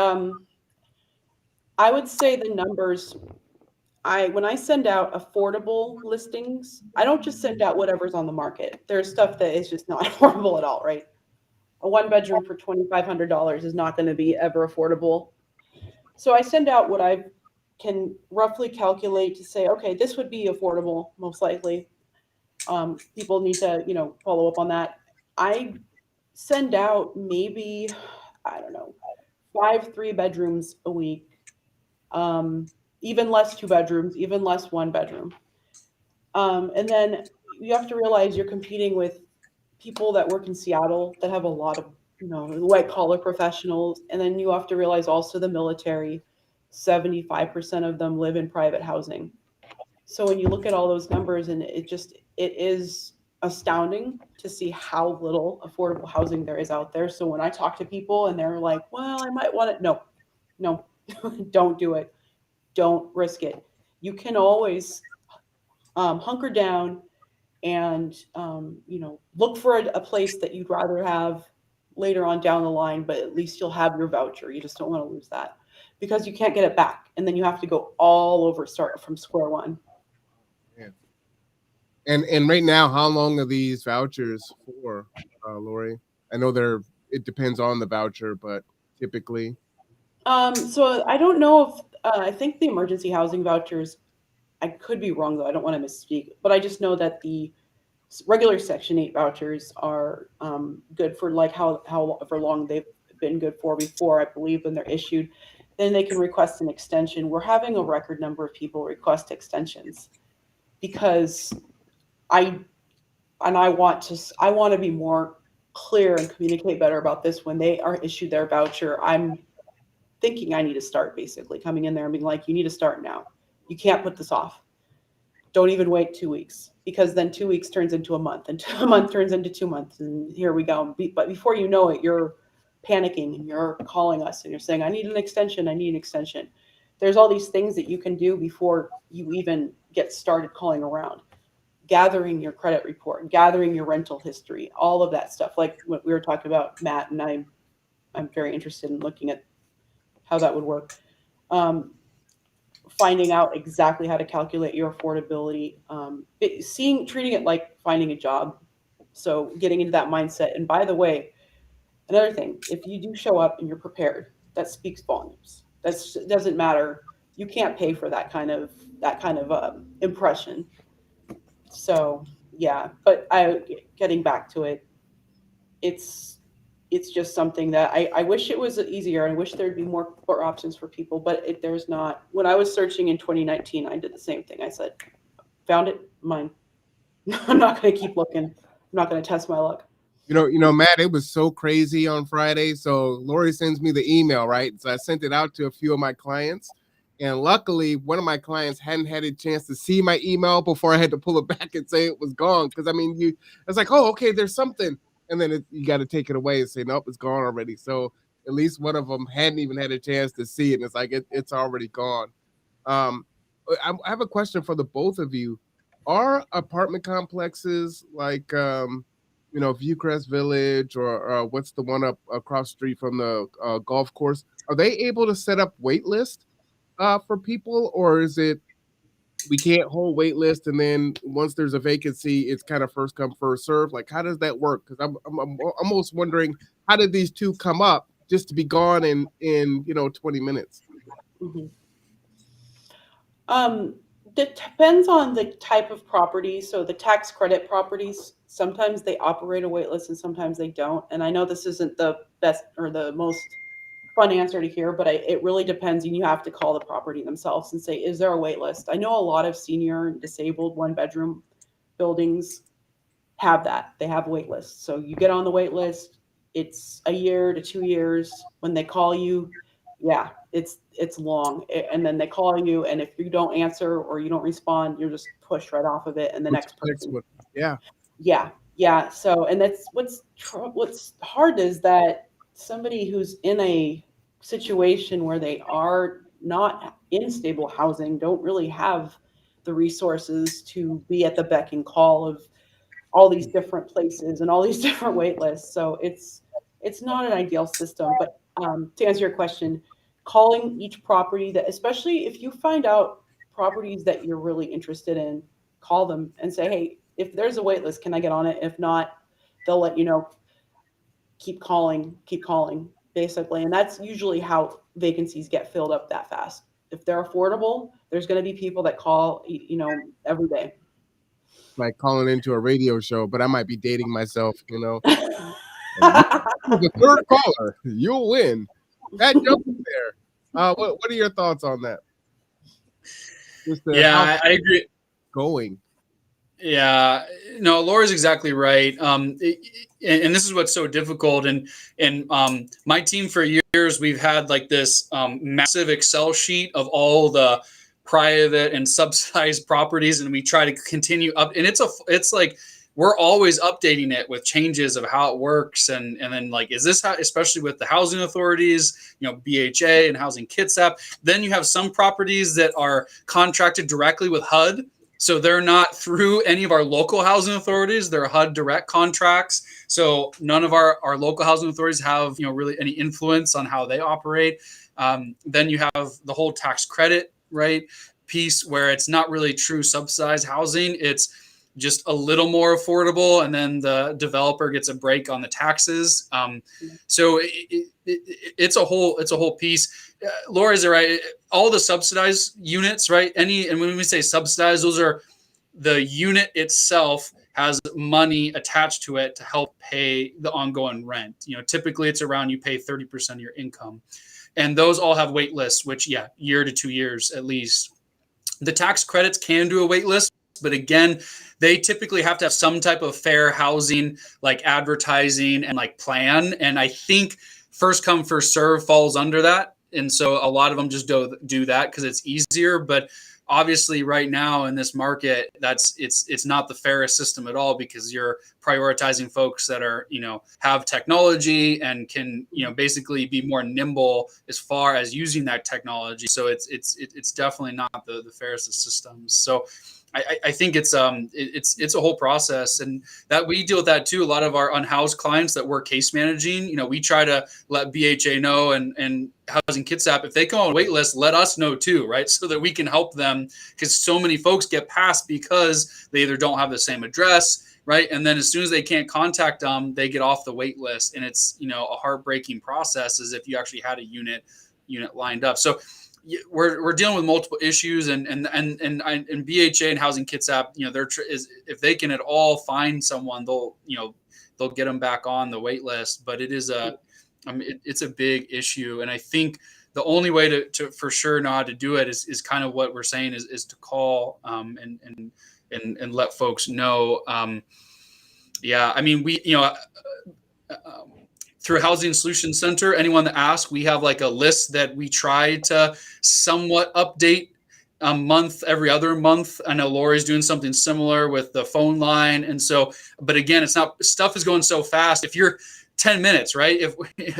I would say the numbers. I when I send out affordable listings, I don't just send out whatever's on the market. There's stuff that is just not affordable at all, right? A one bedroom for $2,500 is not going to be ever affordable. So I send out what I can roughly calculate to say, okay, this would be affordable, most likely. People need to, follow up on that. I send out maybe, I don't know, 5 3 bedrooms a week, um, even less 2 bedrooms, even less 1 bedroom. And then you have to realize you're competing with people that work in Seattle that have a lot of, white collar professionals. And then you have to realize also the military, 75% of them live in private housing. So when you look at all those numbers, and it is astounding to see how little affordable housing there is out there. So when I talk to people and they're like, well, I might want it. No, no, don't do it. Don't risk it. You can always hunker down and look for a place that you'd rather have later on down the line, but at least you'll have your voucher. You just don't want to lose that, because you can't get it back, and then you have to go all over, start from square one. Yeah. And right now, how long are these vouchers for, Lori? I know it depends on the voucher, but typically. So I don't know if I think the emergency housing vouchers, I could be wrong though, I don't want to misspeak, but I just know that the regular Section 8 vouchers are good for like however long they've been good for before, I believe, when they're issued. Then they can request an extension. We're having a record number of people request extensions because I want to be more clear and communicate better about this when they are issued their voucher. I'm thinking I need to start, basically coming in there and being like, you need to start now. You can't put this off. Don't even wait 2 weeks, because then 2 weeks turns into a month, and a month turns into 2 months, and here we go. But before you know it, you're panicking and you're calling us and you're saying, I need an extension. I need an extension. There's all these things that you can do before you even get started calling around. Gathering your credit report, gathering your rental history, all of that stuff. Like what we were talking about, Matt, and I'm very interested in looking at how that would work. Finding out exactly how to calculate your affordability, treating it like finding a job. So getting into that mindset. And by the way, another thing, if you do show up and you're prepared, that speaks volumes. It doesn't matter. You can't pay for that kind of impression. So yeah, but getting back to it, it's just something that I wish it was easier. I wish there'd be more options for people, but there's not. When I was searching in 2019, I did the same thing. I said, found it, mine. I'm not going to keep looking. I'm not going to test my luck. Matt, it was so crazy on Friday. So Lori sends me the email, right? So I sent it out to a few of my clients. And luckily, one of my clients hadn't had a chance to see my email before I had to pull it back and say it was gone. Because, it's like, oh, okay, there's something. And then you got to take it away and say, nope, it's gone already. So at least one of them hadn't even had a chance to see it. And it's like, it's already gone. I have a question for the both of you. Are apartment complexes like, Viewcrest Village or what's the one up across the street from the golf course, are they able to set up wait list for people, or is it we can't hold wait list, and then once there's a vacancy, it's kind of first come first serve? Like, how does that work? Because I'm almost wondering, how did these two come up just to be gone in 20 minutes? Mm-hmm. It depends on the type of property. So the tax credit properties, sometimes they operate a wait list and sometimes they don't. And I know this isn't the best or the most fun answer to hear, but it really depends. And you have to call the property themselves and say, is there a wait list? I know a lot of senior and disabled 1-bedroom buildings have that. They have wait lists. So you get on the wait list. It's a year to 2 years. When they call you, yeah, it's long. And then they call you, and if you don't answer or you don't respond, you're just pushed right off of it. And the next person. Yeah. So, and that's what's hard is that somebody who's in a situation where they are not in stable housing don't really have the resources to be at the beck and call of all these different places and all these different wait lists. So it's not an ideal system. But to answer your question, calling each property, that especially if you find out properties that you're really interested in, call them and say, hey, if there's a wait list, can I get on it? If not, they'll let you know. Keep calling, basically. And that's usually how vacancies get filled up that fast. If they're affordable, there's going to be people that call, every day. Like calling into a radio show, but I might be dating myself, The third caller, you'll win. That jump there. What are your thoughts on that? I agree. Going. Yeah, no, Laura's exactly right. And this is what's so difficult. And my team for years, we've had like this massive Excel sheet of all the private and subsidized properties, and we try to continue up. And it's like we're always updating it with changes of how it works. And then like, is this how, especially with the housing authorities, BHA and Housing Kits app, then you have some properties that are contracted directly with HUD. So they're not through any of our local housing authorities. They're HUD direct contracts. So none of our local housing authorities have, really any influence on how they operate. Then you have the whole tax credit, right, piece where it's not really true subsidized housing. It's just a little more affordable, and then the developer gets a break on the taxes. So it's a whole piece. Laura's right. All the subsidized units, right? And when we say subsidized, those are the unit itself has money attached to it to help pay the ongoing rent. Typically it's around, you pay 30% of your income, and those all have wait lists, which year to 2 years at least. The tax credits can do a wait list, but again, they typically have to have some type of fair housing, like advertising and like plan. And I think first come, first serve falls under that. And so a lot of them just do that because it's easier. But obviously right now in this market, it's not the fairest system at all, because you're prioritizing folks that are, have technology and can, basically be more nimble as far as using that technology. So it's definitely not the fairest of systems. So I think it's a whole process, and that we deal with that too. A lot of our unhoused clients that we're case managing, we try to let BHA know and Housing Kitsap, if they come on a wait list, let us know too, right? So that we can help them, because so many folks get passed because they either don't have the same address, right? And then as soon as they can't contact them, they get off the wait list, and it's a heartbreaking process as if you actually had a unit lined up. So we're dealing with multiple issues, and BHA and Housing Kitsap, if they can at all find someone, they'll get them back on the wait list. But it is it's a big issue, and I think the only way to for sure know how to do it is kind of what we're saying is to call and let folks know. We through Housing Solutions Center, anyone that asks, we have like a list that we try to somewhat update a month, every other month. I know Lori's doing something similar with the phone line. And so, but again, it's not, stuff is going so fast. If you're 10 minutes, right? If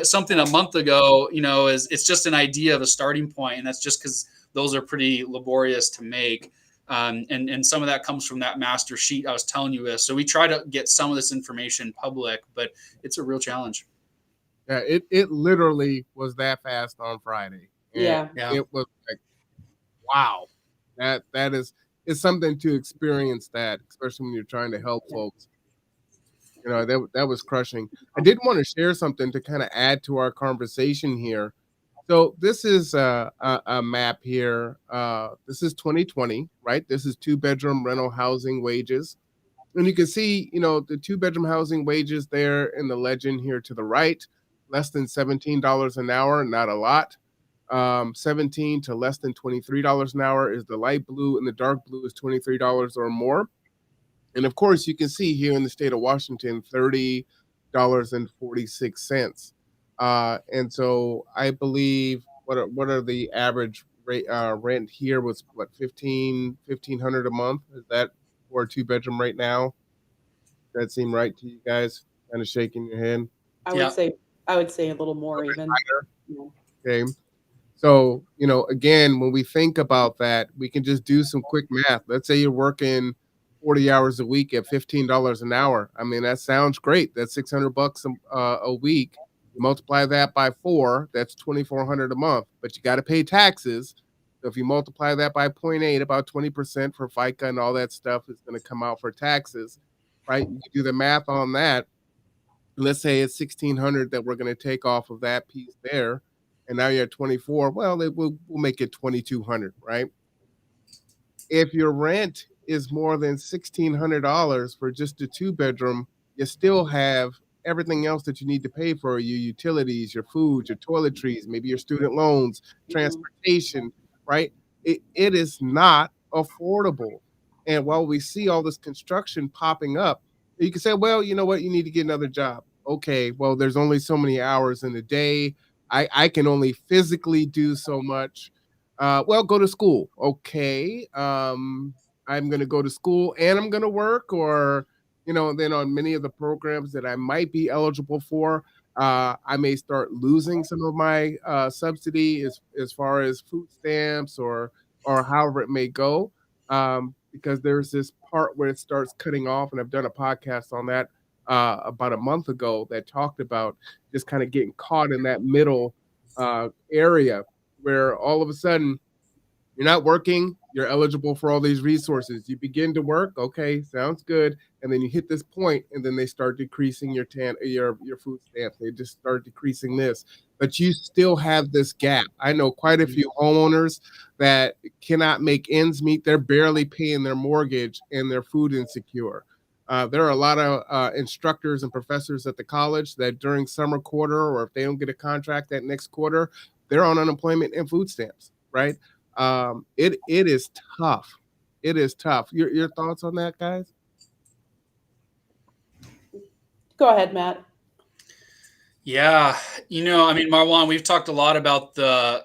something a month ago, it's just an idea of a starting point. And that's just because those are pretty laborious to make. And some of that comes from that master sheet I was telling you with. So we try to get some of this information public, but it's a real challenge. Yeah, it literally was that fast on Friday. And it was like, wow, that is, it's something to experience that, especially when you're trying to help folks. That was crushing. I did want to share something to kind of add to our conversation here. So this is a map here. This is 2020, right? This is 2-bedroom rental housing wages. And you can see, the 2-bedroom housing wages there in the legend here to the right, less than $17 an hour, not a lot. 17 to less than $23 an hour is the light blue, and the dark blue is $23 or more. And of course, you can see here in the state of Washington, $30.46. And so I believe what are the average rate rent here was what, $1,500 a month? Is that for a 2-bedroom right now? Does that seem right to you guys? Kind of shaking your head. I would say a little more even. Okay. So, again, when we think about that, we can just do some quick math. Let's say you're working 40 hours a week at $15 an hour. I mean, that sounds great. That's $600 a week. You multiply that by 4, that's $2,400 a month. But you got to pay taxes. So if you multiply that by 0.8, about 20% for FICA and all that stuff is going to come out for taxes, right? You do the math on that. Let's say it's $1,600 that we're going to take off of that piece there, and now you're at 24. Well, we'll make it $2,200, right? If your rent is more than $1,600 for just a 2-bedroom, you still have everything else that you need to pay for: your utilities, your food, your toiletries, maybe your student loans, transportation, right? It is not affordable. And while we see all this construction popping up, you can say, well, you know what? You need to get another job. Okay, well, there's only so many hours in a day. I can only physically do so much. Well, go to school. Okay. I'm going to go to school and I'm going to work, or, then on many of the programs that I might be eligible for, I may start losing some of my subsidy as far as food stamps or however it may go. because there's this part where it starts cutting off, and I've done a podcast on that about a month ago that talked about just kind of getting caught in that middle area where all of a sudden you're not working, you're eligible for all these resources. You begin to work, okay, sounds good, and then you hit this point, and then they start decreasing your food stamps. They just start decreasing this, but you still have this gap. I know quite a few homeowners that cannot make ends meet. They're barely paying their mortgage, and they're food insecure. There are a lot of instructors and professors at the college that during summer quarter, or if they don't get a contract that next quarter, they're on unemployment and food stamps, right? It is tough. It is tough. Your thoughts on that, guys? Go ahead, Matt. Yeah, I mean, Marwan, we've talked a lot about the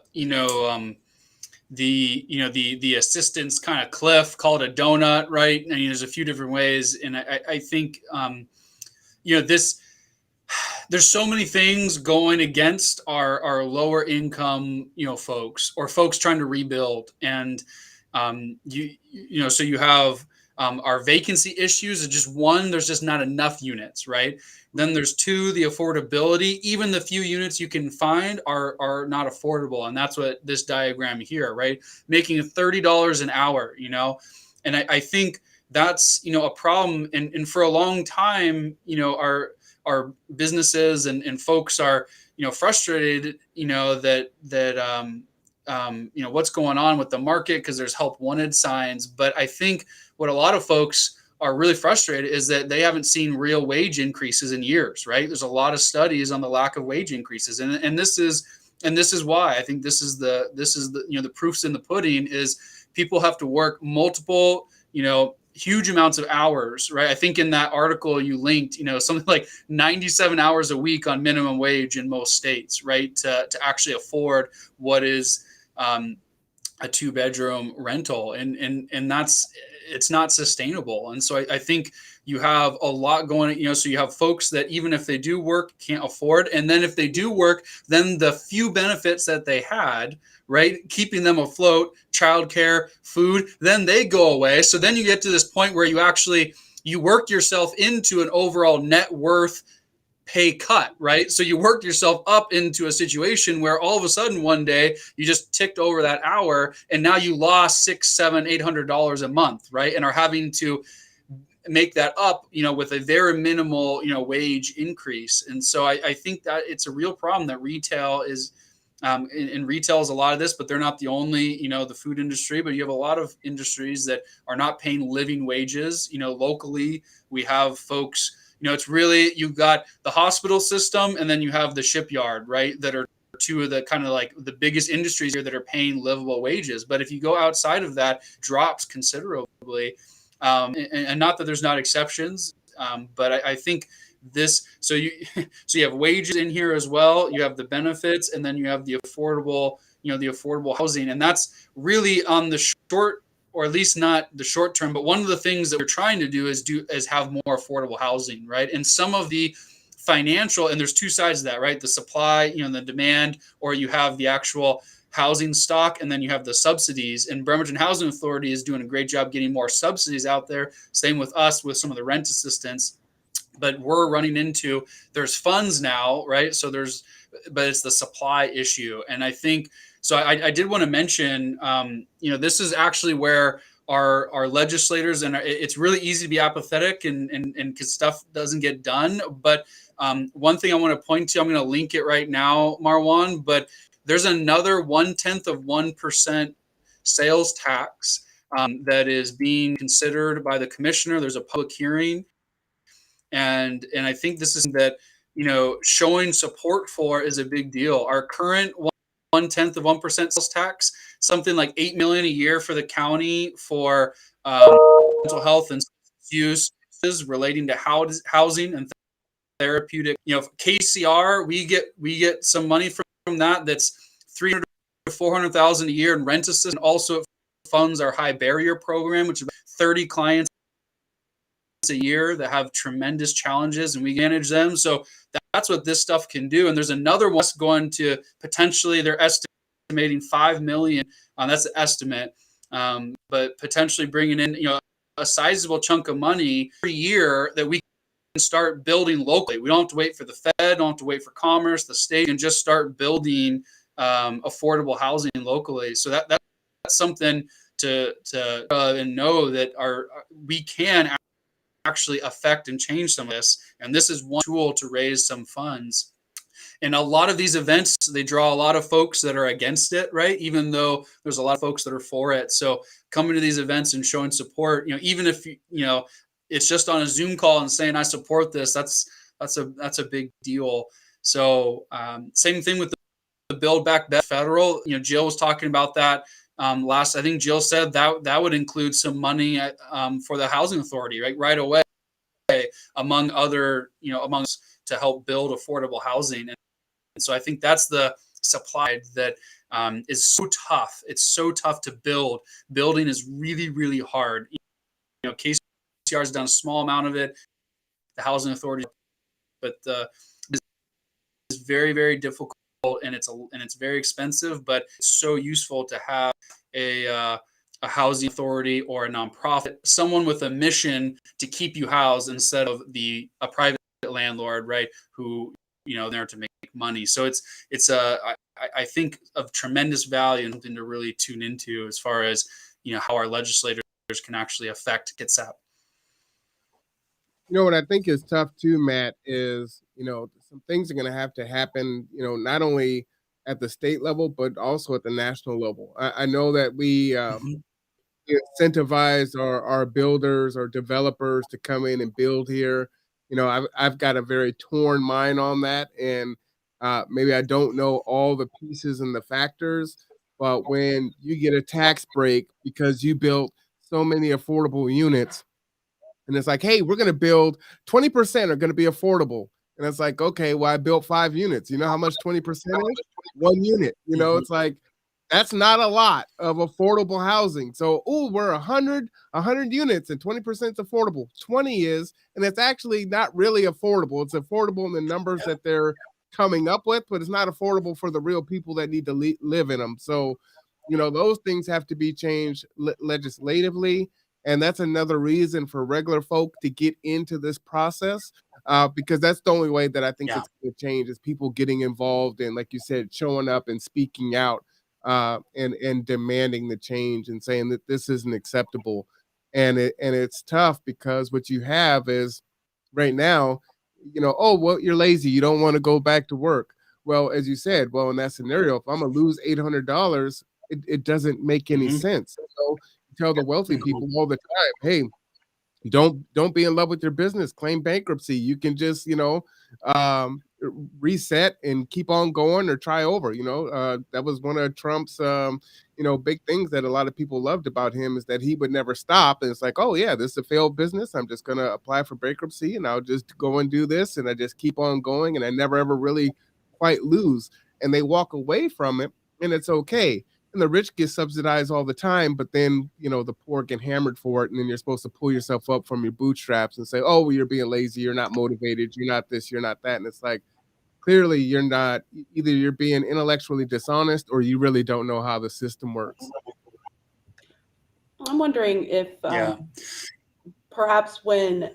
the assistance kind of cliff, called a donut, right? And there's a few different ways, and I think there's so many things going against our lower income folks, or folks trying to rebuild, and so you have our vacancy issues. Is just one, there's just not enough units, right? Then there's two, the affordability. Even the few units you can find are not affordable, and that's what this diagram here, right? Making $30 an hour, and I think that's a problem. And for a long time, our businesses and folks are frustrated, that what's going on with the market, because there's help wanted signs. But I think what a lot of folks are really frustrated is that they haven't seen real wage increases in years, right? There's a lot of studies on the lack of wage increases, and this is why I think this is the proof's in the pudding. Is people have to work multiple huge amounts of hours, right? I think in that article you linked, something like 97 hours a week on minimum wage in most states, right? To actually afford what is a 2-bedroom rental, and it's not sustainable. And so I think you have a lot going, so you have folks that even if they do work, can't afford. And then if they do work, then the few benefits that they had, right, keeping them afloat, childcare, food, then they go away. So then you get to this point where you work yourself into an overall net worth pay cut, right? So you worked yourself up into a situation where all of a sudden one day you just ticked over that hour, and now you lost $600, $700, $800 a month, right? And are having to make that up, with a very minimal, wage increase. And so I think that it's a real problem that retail is, and retail is a lot of this, but they're not the only, the food industry, but you have a lot of industries that are not paying living wages. Locally, we have folks, it's really, you've got the hospital system, and then you have the shipyard, right? That are two of the kind of like the biggest industries here that are paying livable wages. But if you go outside of that, drops considerably. And not that there's not exceptions, but I think this, so you have wages in here as well. You have the benefits, and then you have the affordable, the affordable housing. And that's really on the short, or at least not the short term, but one of the things that we're trying to do is have more affordable housing, right? And some of the financial, and there's two sides of that, right? The supply, the demand, or you have the actual housing stock, and then you have the subsidies. And Bremerton Housing Authority is doing a great job getting more subsidies out there. Same with us with some of the rent assistance. But we're running into, there's funds now, right? So but it's the supply issue. And I think, so I did want to mention, this is actually where our legislators, and it's really easy to be apathetic and because stuff doesn't get done. But one thing I want to point to, I'm going to link it right now, Marwan, but there's another 0.1% sales tax that is being considered by the commissioner. There's a public hearing. And I think this is that, showing support for is a big deal. Our current 0.1% sales tax, something like $8 million a year for the county for mental health and use relating to housing and therapeutic. KCR, we get some money from that. That's $300,000 to $400,000 a year in rent assistance. And also it funds our high barrier program, which is 30 clients a year that have tremendous challenges, and we manage them. So that's what this stuff can do. And there's another one going to potentially, they're estimating $5 million. That's the estimate but potentially bringing in, a sizable chunk of money every year that we can start building locally. We don't have to wait for the Fed, don't have to wait for Commerce, the state, and just start building affordable housing locally. So that's something to and know that we can actually affect and change some of this. And this is one tool to raise some funds. And a lot of these events, they draw a lot of folks that are against it, right? Even though there's a lot of folks that are for it. So coming to these events and showing support, even if it's just on a Zoom call and saying I support this, that's a big deal. So same thing with the Build Back Better federal. Jill was talking about that last. I think Jill said that would include some money for the housing authority, right away, among other to help build affordable housing. And so I think that's the supply that is so tough. It's so tough to build. Building is really, really hard. KCR has done a small amount of it. The housing authority, but it's very, very difficult, and it's very expensive. But it's so useful to have a housing authority or a nonprofit, someone with a mission to keep you housed instead of a private landlord, right? Who there to make money. So it's I think of tremendous value and something to really tune into as far as how our legislators can actually affect GetSAP. What I think is tough too, Matt, is some things are going to have to happen. Not only at the state level but also at the national level. I know that we incentivize our builders or developers to come in and build here. I've got a very torn mind on that, and maybe I don't know all the pieces and the factors, but when you get a tax break because you built so many affordable units, and it's like, hey, we're going to build 20% are going to be affordable. And it's like, okay, well, I built 5 units. You know how much 20% is? 1 unit. It's like, that's not a lot of affordable housing. So, we're 100 units and 20% is affordable. 20 is, and it's actually not really affordable. It's affordable in the numbers that they're coming up with, but it's not affordable for the real people that need to live in them. So, those things have to be changed legislatively. And that's another reason for regular folk to get into this process, because that's the only way that I think it's going to change is people getting involved and, like you said, showing up and speaking out. And demanding the change and saying that this isn't acceptable. And it's tough because what you have is right now, well, you're lazy. You don't want to go back to work. Well, as you said, in that scenario, if I'm going to lose $800, it doesn't make any sense. So you tell the wealthy people all the time, hey, don't be in love with your business, claim bankruptcy. You can just, reset and keep on going or try over. That was one of Trump's, big things that a lot of people loved about him is that he would never stop. And it's like, oh yeah, this is a failed business. I'm just going to apply for bankruptcy and I'll just go and do this. And I just keep on going and I never ever really quite lose. And they walk away from it and it's okay. And the rich get subsidized all the time, but then, the poor get hammered for it. And then you're supposed to pull yourself up from your bootstraps and say, oh, well, you're being lazy. You're not motivated. You're not this, you're not that. And it's like, clearly you're not, either you're being intellectually dishonest or you really don't know how the system works. I'm wondering if perhaps when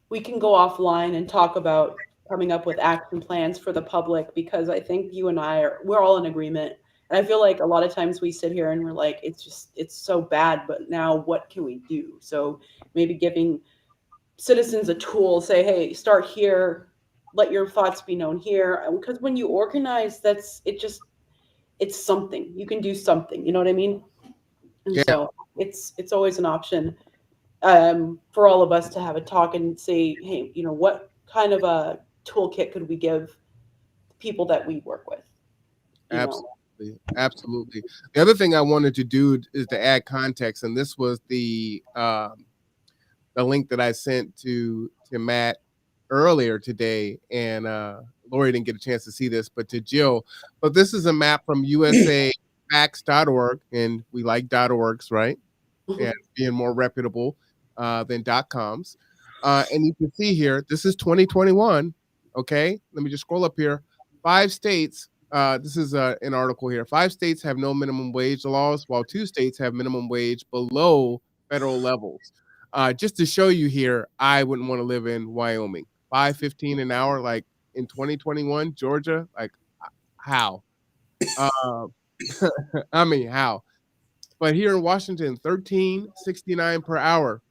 we can go offline and talk about coming up with action plans for the public, because I think you and we're all in agreement. And I feel like a lot of times we sit here and we're like, it's so bad, but now what can we do? So maybe giving citizens a tool, say, hey, start here, let your thoughts be known here. Because when you organize, it's something. You can do something, you know what I mean? And so it's always an option for all of us to have a talk and say, hey, what kind of a toolkit could we give people that we work with? Absolutely. The other thing I wanted to do is to add context, and this was the link that I sent to Matt earlier today, and Lori didn't get a chance to see this, but to Jill. But this is a map from usafacts.org, and we like .orgs, right? And being more reputable than .coms. And you can see here, this is 2021. Okay, let me just scroll up here. 5 states This is an article here. 5 states have no minimum wage laws, while 2 states have minimum wage below federal levels. Just to show you here, I wouldn't want to live in Wyoming. 5.15 an hour, like in 2021, Georgia, like how? Uh, I mean, how? But here in Washington, 13.69 per hour.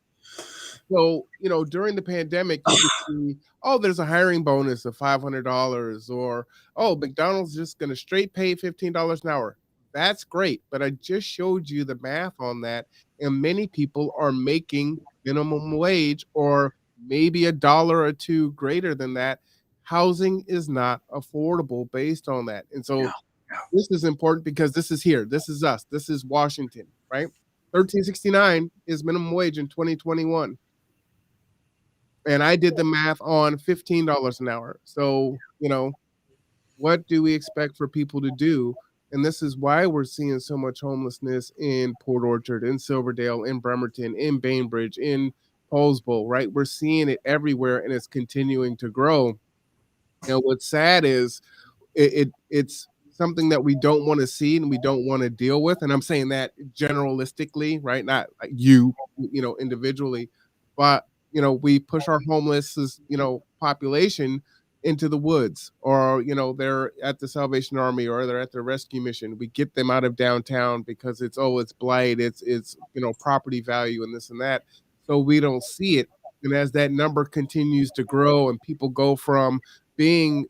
So, during the pandemic, you could see, oh, there's a hiring bonus of $500, or, oh, McDonald's just going to straight pay $15 an hour. That's great. But I just showed you the math on that. And many people are making minimum wage or maybe a dollar or two greater than that. Housing is not affordable based on that. And so this is important because this is here. This is us. This is Washington, right? 13.69 is minimum wage in 2021. And I did the math on $15 an hour. So, what do we expect for people to do? And this is why we're seeing so much homelessness in Port Orchard, in Silverdale, in Bremerton, in Bainbridge, in Paulsville, right? We're seeing it everywhere and it's continuing to grow. And what's sad is it's something that we don't want to see and we don't want to deal with. And I'm saying that generalistically, right? Not like you individually, but we push our homeless, population into the woods, or they're at the Salvation Army or they're at the rescue mission. We get them out of downtown because it's blight, it's property value and this and that. So we don't see it. And as that number continues to grow and people go from being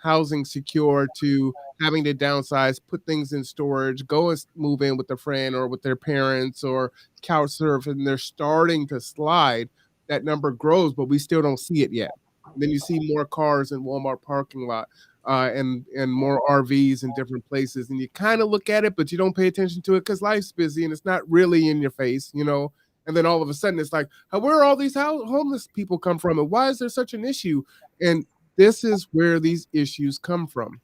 housing secure to having to downsize, put things in storage, go and move in with a friend or with their parents or couch surf, and they're starting to slide, that number grows, but we still don't see it yet. And then you see more cars in Walmart parking lot, and more RVs in different places, and you kind of look at it, but you don't pay attention to it because life's busy and it's not really in your face, And then all of a sudden, it's like, where are all these homeless people come from, and why is there such an issue? And this is where these issues come from.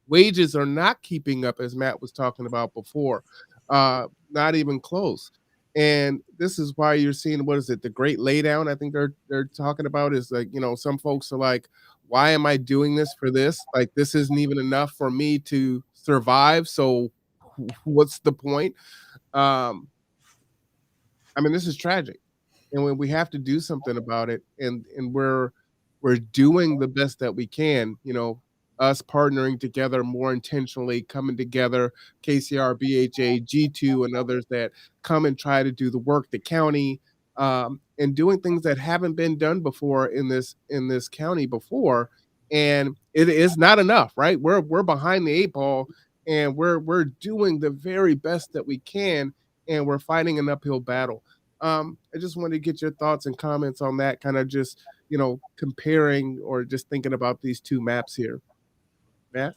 Wages are not keeping up, as Matt was talking about before, not even close. And this is why you're seeing, what is it, the great laydown, I think they're talking about, is like, some folks are like, why am I doing this for this? Like, this isn't even enough for me to survive. So what's the point? I mean, this is tragic. And when we have to do something about it, and we're doing the best that we can, us partnering together more intentionally, coming together, KCR, BHA, G2, and others that come and try to do the work, the county, and doing things that haven't been done before in this county before. And it is not enough, right? We're behind the 8 ball, and we're doing the very best that we can, and we're fighting an uphill battle. I just wanted to get your thoughts and comments on that, kind of just, comparing or just thinking about these two maps here. Matt?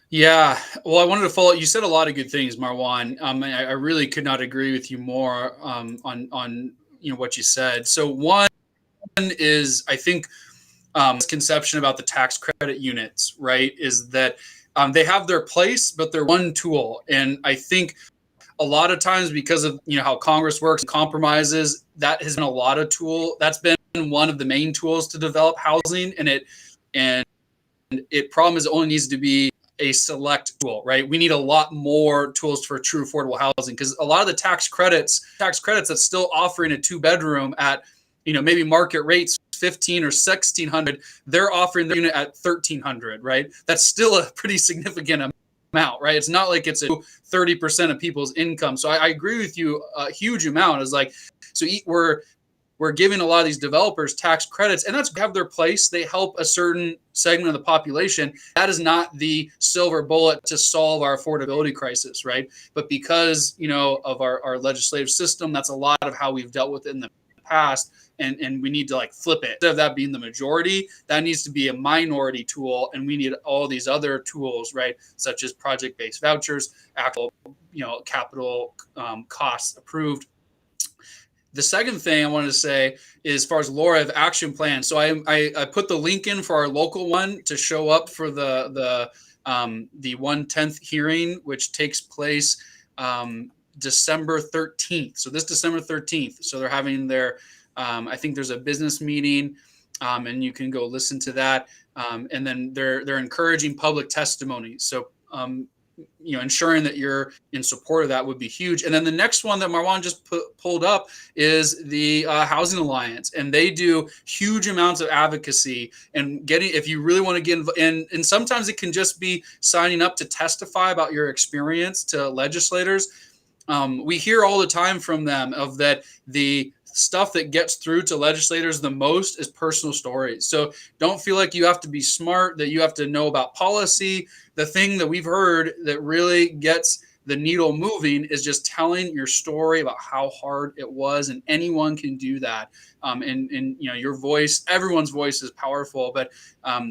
Yeah, well, I wanted to follow. You said a lot of good things, Marwan. I really could not agree with you more on what you said. So one is, I think, misconception about the tax credit units, right, is that they have their place, but they're one tool. And I think a lot of times, because of how Congress works and compromises, that has been a lot of tool. That's been one of the main tools to develop housing, and it problem is it only needs to be a select tool, right? We need a lot more tools for true affordable housing, because a lot of the tax credits that's still offering a 2-bedroom at maybe market rates 1,500 or 1,600, they're offering the unit at 1,300, right? That's still a pretty significant amount, right? It's not like it's a 30% of people's income. So I agree with you. A huge amount is like, so we're giving a lot of these developers tax credits, and that's have their place. They help a certain segment of the population. That is not the silver bullet to solve our affordability crisis, right? But because of our legislative system, that's a lot of how we've dealt with it in the past. And we need to flip it. Instead of that being the majority, that needs to be a minority tool, and we need all these other tools, right, such as project-based vouchers, actual capital costs approved. The second thing I wanted to say is, as far as Laura of action plan. So I put the link in for our local one to show up for the 1/10 hearing, which takes place December 13th. So this December 13th. So they're having their I think there's a business meeting and you can go listen to that. And then they're encouraging public testimony. So ensuring that you're in support of that would be huge. And then the next one that Marwan just pulled up is the Housing Alliance, and they do huge amounts of advocacy and if you really want to get in, and sometimes it can just be signing up to testify about your experience to legislators. We hear all the time from them of that the stuff that gets through to legislators the most is personal stories. So don't feel like you have to be smart, that you have to know about policy. The thing that we've heard that really gets the needle moving is just telling your story about how hard it was, and anyone can do that. And your voice, everyone's voice is powerful, but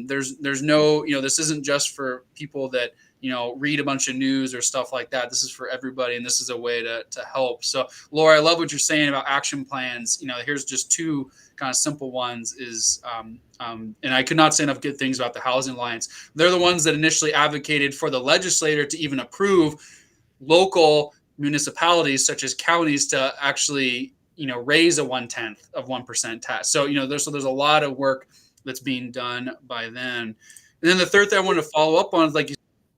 there's no, this isn't just for people that read a bunch of news or stuff like that. This is for everybody, and this is a way to help. So, Laura, I love what you're saying about action plans. Here's just two kind of simple ones. And I could not say enough good things about the Housing Alliance. They're the ones that initially advocated for the legislator to even approve local municipalities, such as counties, to actually raise a 0.1% tax. So there's a lot of work that's being done by them. And then the third thing I want to follow up on is, like you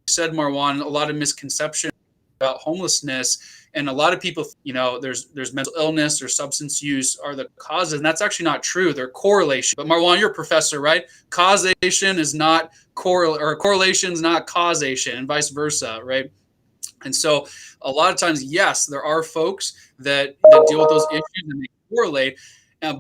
said, Marwan, a lot of misconception about homelessness, and a lot of people, there's mental illness or substance use are the causes, and that's actually not true. They're correlation. But Marwan, you're a professor, right? Causation is not correlation is not causation, and vice versa, right? And so a lot of times, yes, there are folks that deal with those issues and they correlate,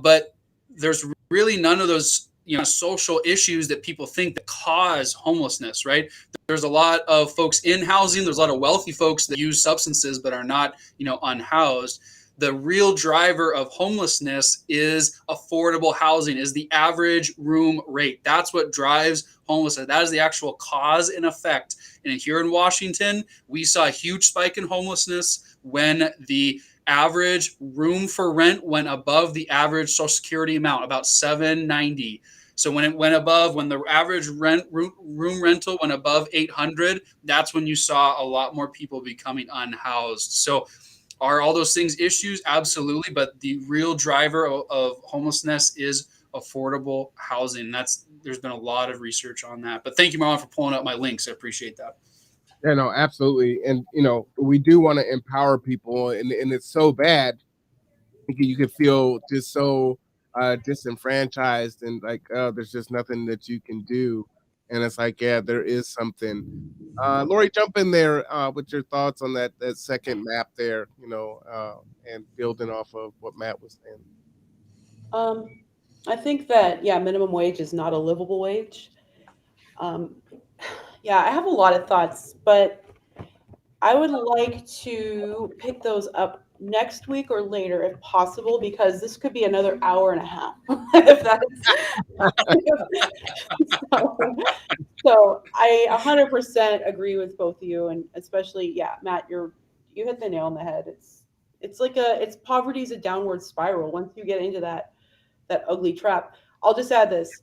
but there's really none of those social issues that people think that cause homelessness, right? There's a lot of folks in housing. There's a lot of wealthy folks that use substances but are not, unhoused. The real driver of homelessness is affordable housing, is the average room rate. That's what drives homelessness. That is the actual cause and effect. And here in Washington, we saw a huge spike in homelessness when the average room for rent went above the average Social Security amount, about $790. So when it went above, when the average room rental went above $800, that's when you saw a lot more people becoming unhoused. So are all those things issues? Absolutely. But the real driver of homelessness is affordable housing. There's been a lot of research on that. But thank you, Marlon, for pulling up my links. I appreciate that. Yeah, no, absolutely. And, we do want to empower people, and it's so bad. You can feel just so disenfranchised and like, oh, there's just nothing that you can do. And it's like, yeah, there is something. Lori, jump in there with your thoughts on that second map there, and building off of what Matt was saying. I think that, minimum wage is not a livable wage. I have a lot of thoughts, but I would like to pick those up next week or later if possible, because this could be another hour and a half. If that is so I 100% agree with both of you, and especially Matt, you hit the nail on the head. It's poverty's a downward spiral. Once you get into that ugly trap. I'll just add this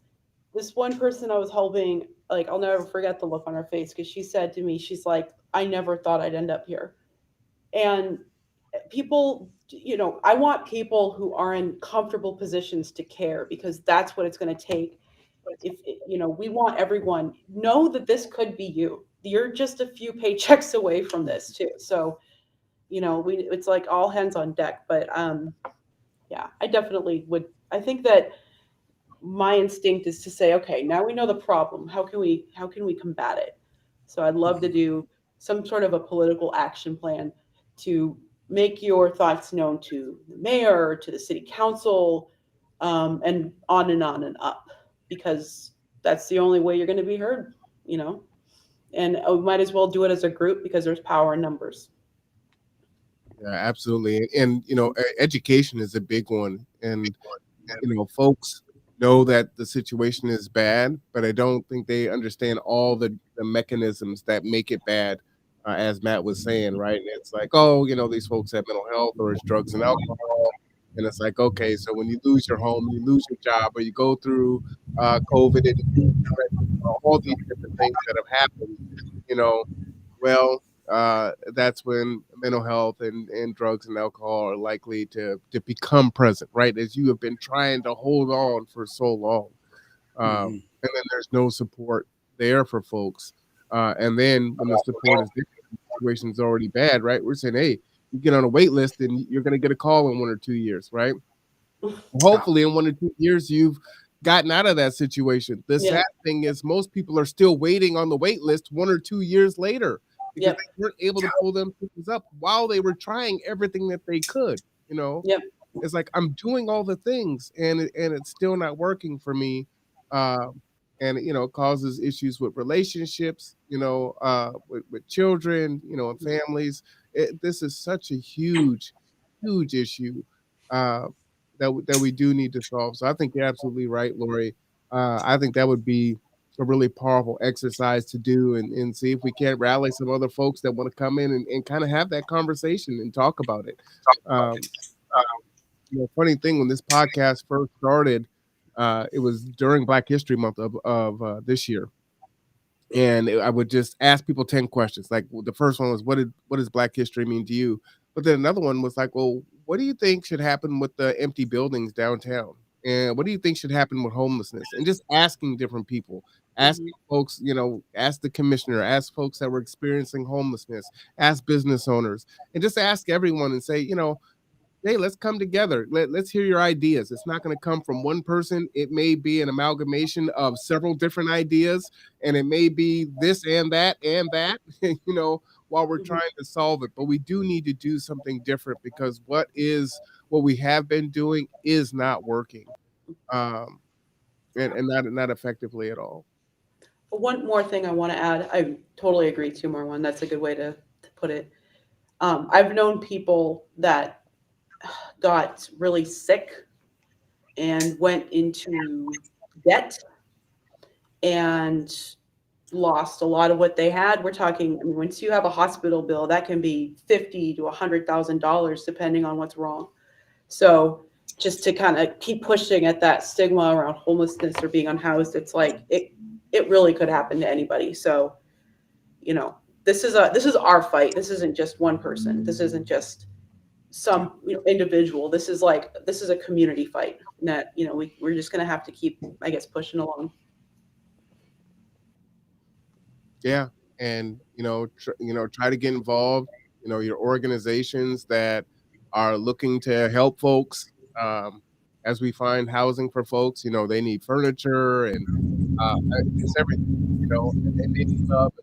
one person I was helping, like, I'll never forget the look on her face, because she said to me, she's like, I never thought I'd end up here. And people, I want people who are in comfortable positions to care, because that's what it's going to take. If we want everyone, know that this could be you. You're just a few paychecks away from this too. So, it's like all hands on deck. But I definitely would. I think that my instinct is to say, okay, now we know the problem. How can we combat it? So I'd love to do some sort of a political action plan to make your thoughts known to the mayor, to the city council, and on and up, because that's the only way you're going to be heard, and we might as well do it as a group, because there's power in numbers. Yeah, absolutely. And, education is a big one. And, folks know that the situation is bad, but I don't think they understand all the mechanisms that make it bad, as Matt was saying, right? And it's like, oh, these folks have mental health, or it's drugs and alcohol. And it's like, okay, so when you lose your home, you lose your job, or you go through COVID, and all these different things that have happened, well, that's when mental health and drugs and alcohol are likely to become present, right? As you have been trying to hold on for so long. And then there's no support there for folks. And then when the support is there, the situation's already bad, right? We're saying, hey, you get on a wait list and you're going to get a call in 1 or 2 years, right? Hopefully in 1 or 2 years, you've gotten out of that situation. The sad thing is most people are still waiting on the wait list 1 or 2 years later because they weren't able to pull them things up while they were trying everything that they could, you know? It's like I'm doing all the things and it's still not working for me. And it causes issues with relationships, with children, and families. This is such a huge issue that we do need to solve. So I think you're absolutely right, Lori. I think that would be a really powerful exercise to do and see if we can't rally some other folks that want to come in and kind of have that conversation and talk about it. Funny thing, when this podcast first started, it was during Black History Month of this year. And I would just ask people 10 questions. Like the first one was, what does Black history mean to you? But then another one was like, well, what do you think should happen with the empty buildings downtown? And what do you think should happen with homelessness? And just asking different people, asking folks, ask the commissioner, ask folks that were experiencing homelessness, ask business owners, and just ask everyone and say, hey, let's come together. Let's hear your ideas. It's not going to come from one person. It may be an amalgamation of several different ideas, and it may be this and that, while we're trying to solve it. But we do need to do something different because what we have been doing is not working, and not effectively at all. One more thing I want to add. I totally agree, Marwan. That's a good way to put it. I've known people that got really sick and went into debt and lost a lot of what they had. We're talking, once you have a hospital bill, that can be $50,000 to $100,000 depending on what's wrong. So just to kind of keep pushing at that stigma around homelessness or being unhoused, it's like it really could happen to anybody. So, this is our fight. This isn't just one person. This isn't just some individual. This is a community fight that we're just going to have to keep, I guess, pushing along. Yeah, and try to get involved. Your organizations that are looking to help folks as we find housing for folks. They need furniture and it's everything. And they need love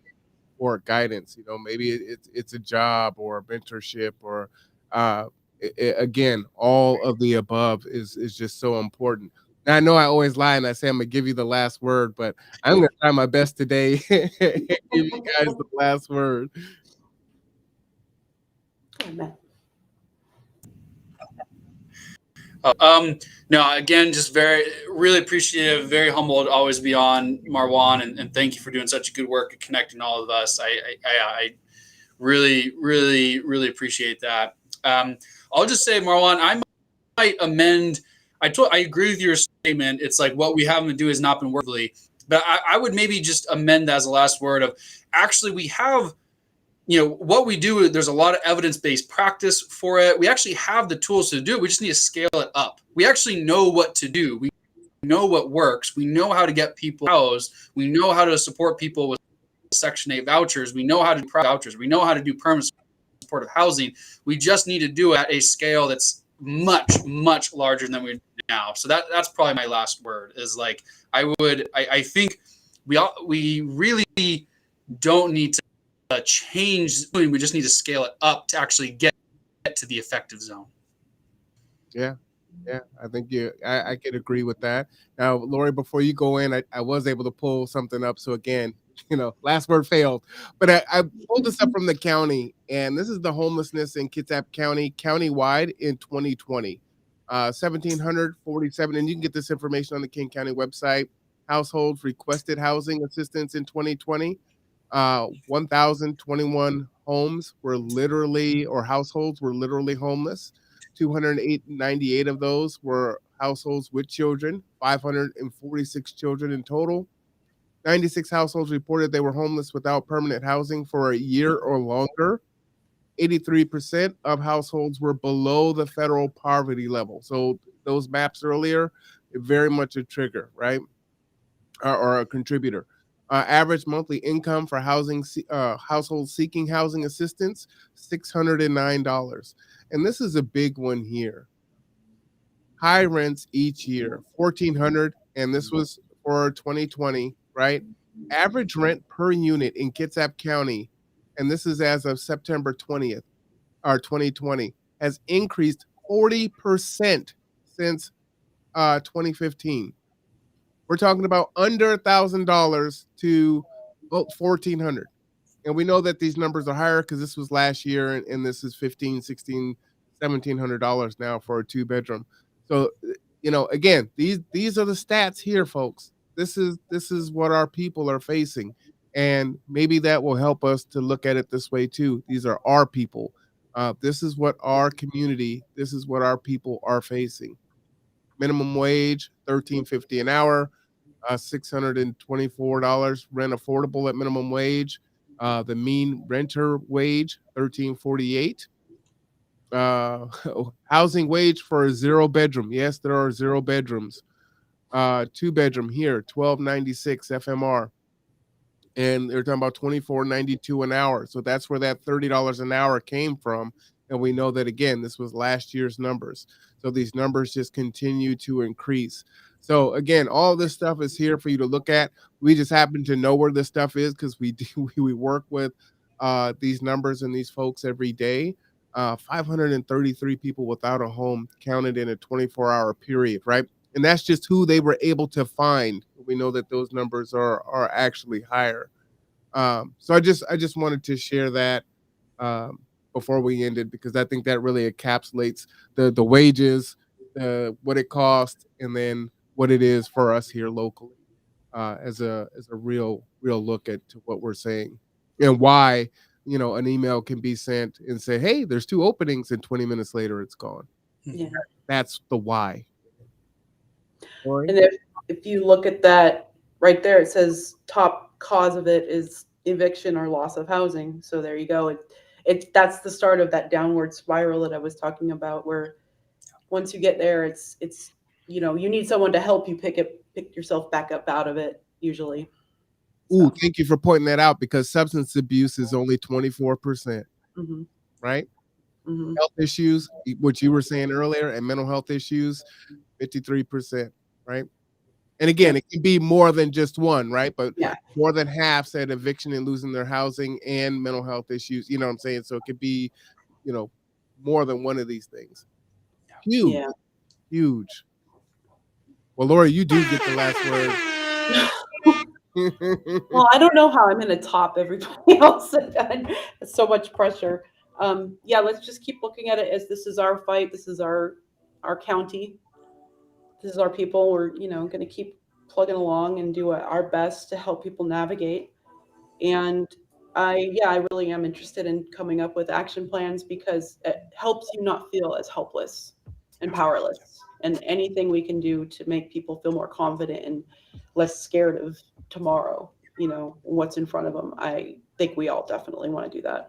or guidance. Maybe it's a job or a mentorship or again, all of the above is just so important. Now, I know I always lie and I say I'm gonna give you the last word, but I'm gonna try my best today and give you guys the last word. No, again, just really appreciative, very humbled to always be on, Marwan, and thank you for doing such good work at connecting all of us. I really, really, really appreciate that. I'll just say, Marwan, I might amend. I agree with your statement. It's like what we have to do has not been worthily, but I would maybe just amend that as a last word of actually we have, what we do. There's a lot of evidence-based practice for it. We actually have the tools to do it. We just need to scale it up. We actually know what to do. We know what works. We know how to get people housed. We know how to support people with Section 8 vouchers. We know how to do vouchers. We know how to do permanent supportive housing. We just need to do it at a scale that's much, much larger than we do now. So that's probably my last word is like, I think we really don't need to change. We just need to scale it up to actually get to the effective zone. Yeah. I think I could agree with that. Now, Lori, before you go in, I was able to pull something up. So again, last word failed, but I pulled this up from the county, and this is the homelessness in Kitsap County, countywide in 2020, 1,747. And you can get this information on the King County website. Households requested housing assistance in 2020. 1,021 homes were literally, or households were literally homeless. 298 of those were households with children, 546 children in total. 96 households reported they were homeless without permanent housing for a year or longer. 83% of households were below the federal poverty level. So those maps earlier, very much a trigger, right? or a contributor. Average monthly income for households seeking housing assistance, $609. And this is a big one here. High rents each year, 1,400, and this was for 2020, right? Average rent per unit in Kitsap County, and this is as of September 20th, or 2020, has increased 40% since 2015. We're talking about under $1,000 to 1,400. And we know that these numbers are higher because this was last year, and this is 15, 16, $1,700 now for a 2-bedroom. So, again, these are the stats here, folks. This is what our people are facing. And maybe that will help us to look at it this way too. These are our people. This is what our community, this is what our people are facing. Minimum wage, $13.50 an hour, $624 rent affordable at minimum wage. The mean renter wage, $13.48. Housing wage for a 0-bedroom. Yes, there are 0 bedrooms. 2-bedroom here, $12.96 FMR. And they're talking about $24.92 an hour. So that's where that $30 an hour came from. And we know that, again, this was last year's numbers. So these numbers just continue to increase. So again, all this stuff is here for you to look at. We just happen to know where this stuff is because we work with these numbers and these folks every day. 533 people without a home counted in a 24-hour period, right? And that's just who they were able to find. We know that those numbers are actually higher. So I just wanted to share that before we ended, because I think that really encapsulates the wages, what it costs, and then what it is for us here locally, as a real look at to what we're saying and why an email can be sent and say, hey, there's 2 openings, and 20 minutes later it's gone. Yeah. That's the why. And if you look at that right there, it says top cause of it is eviction or loss of housing. So there you go. That's the start of that downward spiral that I was talking about, where once you get there, it's you need someone to help you pick yourself back up out of it usually. Ooh, thank you for pointing that out, because substance abuse is only 24%, right? Health issues, what you were saying earlier, and mental health issues, 53%, right? And again, it can be more than just one, right? But more than half said eviction and losing their housing and mental health issues. You know what I'm saying? So it could be, more than one of these things. Huge, huge. Well, Lori, you do get the last word. Well, I don't know how I'm going to top everybody else. It's so much pressure. Let's just keep looking at it as this is our fight. This is our county. This is our people. We're, going to keep plugging along and do our best to help people navigate. And I really am interested in coming up with action plans, because it helps you not feel as helpless and powerless. And anything we can do to make people feel more confident and less scared of tomorrow, what's in front of them. I think we all definitely want to do that.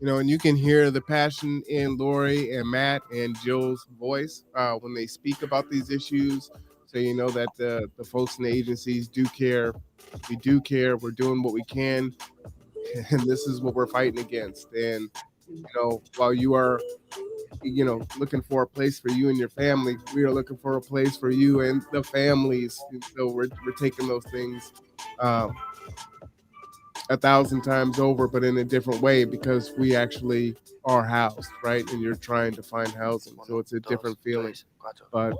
And you can hear the passion in Lori and Matt and Jill's voice when they speak about these issues. So you know that the folks in the agencies do care. We do care. We're doing what we can. And this is what we're fighting against. And, while you are, looking for a place for you and your family, we are looking for a place for you and the families. And so we're taking those things 1,000 times over, but in a different way, because we actually are housed, right? And you're trying to find housing. So it's a different feeling. But,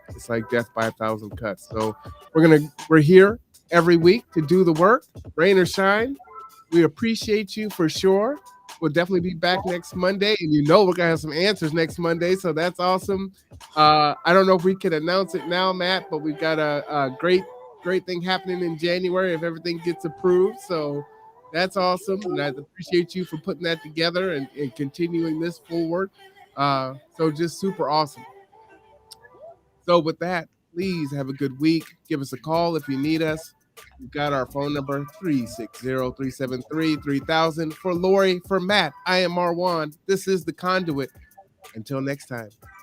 it's like death by 1,000 cuts. So we're here every week to do the work, rain or shine. We appreciate you for sure. We'll definitely be back next Monday, and we're going to have some answers next Monday, so that's awesome. I don't know if we can announce it now, Matt, but we've got a great thing happening in January if everything gets approved, so that's awesome, and I appreciate you for putting that together and continuing this forward. So just super awesome. So with that, please have a good week. Give us a call if you need us. We've got our phone number, 360-373-3000. For Lori, for Matt, I am Marwan. This is The Conduit. Until next time.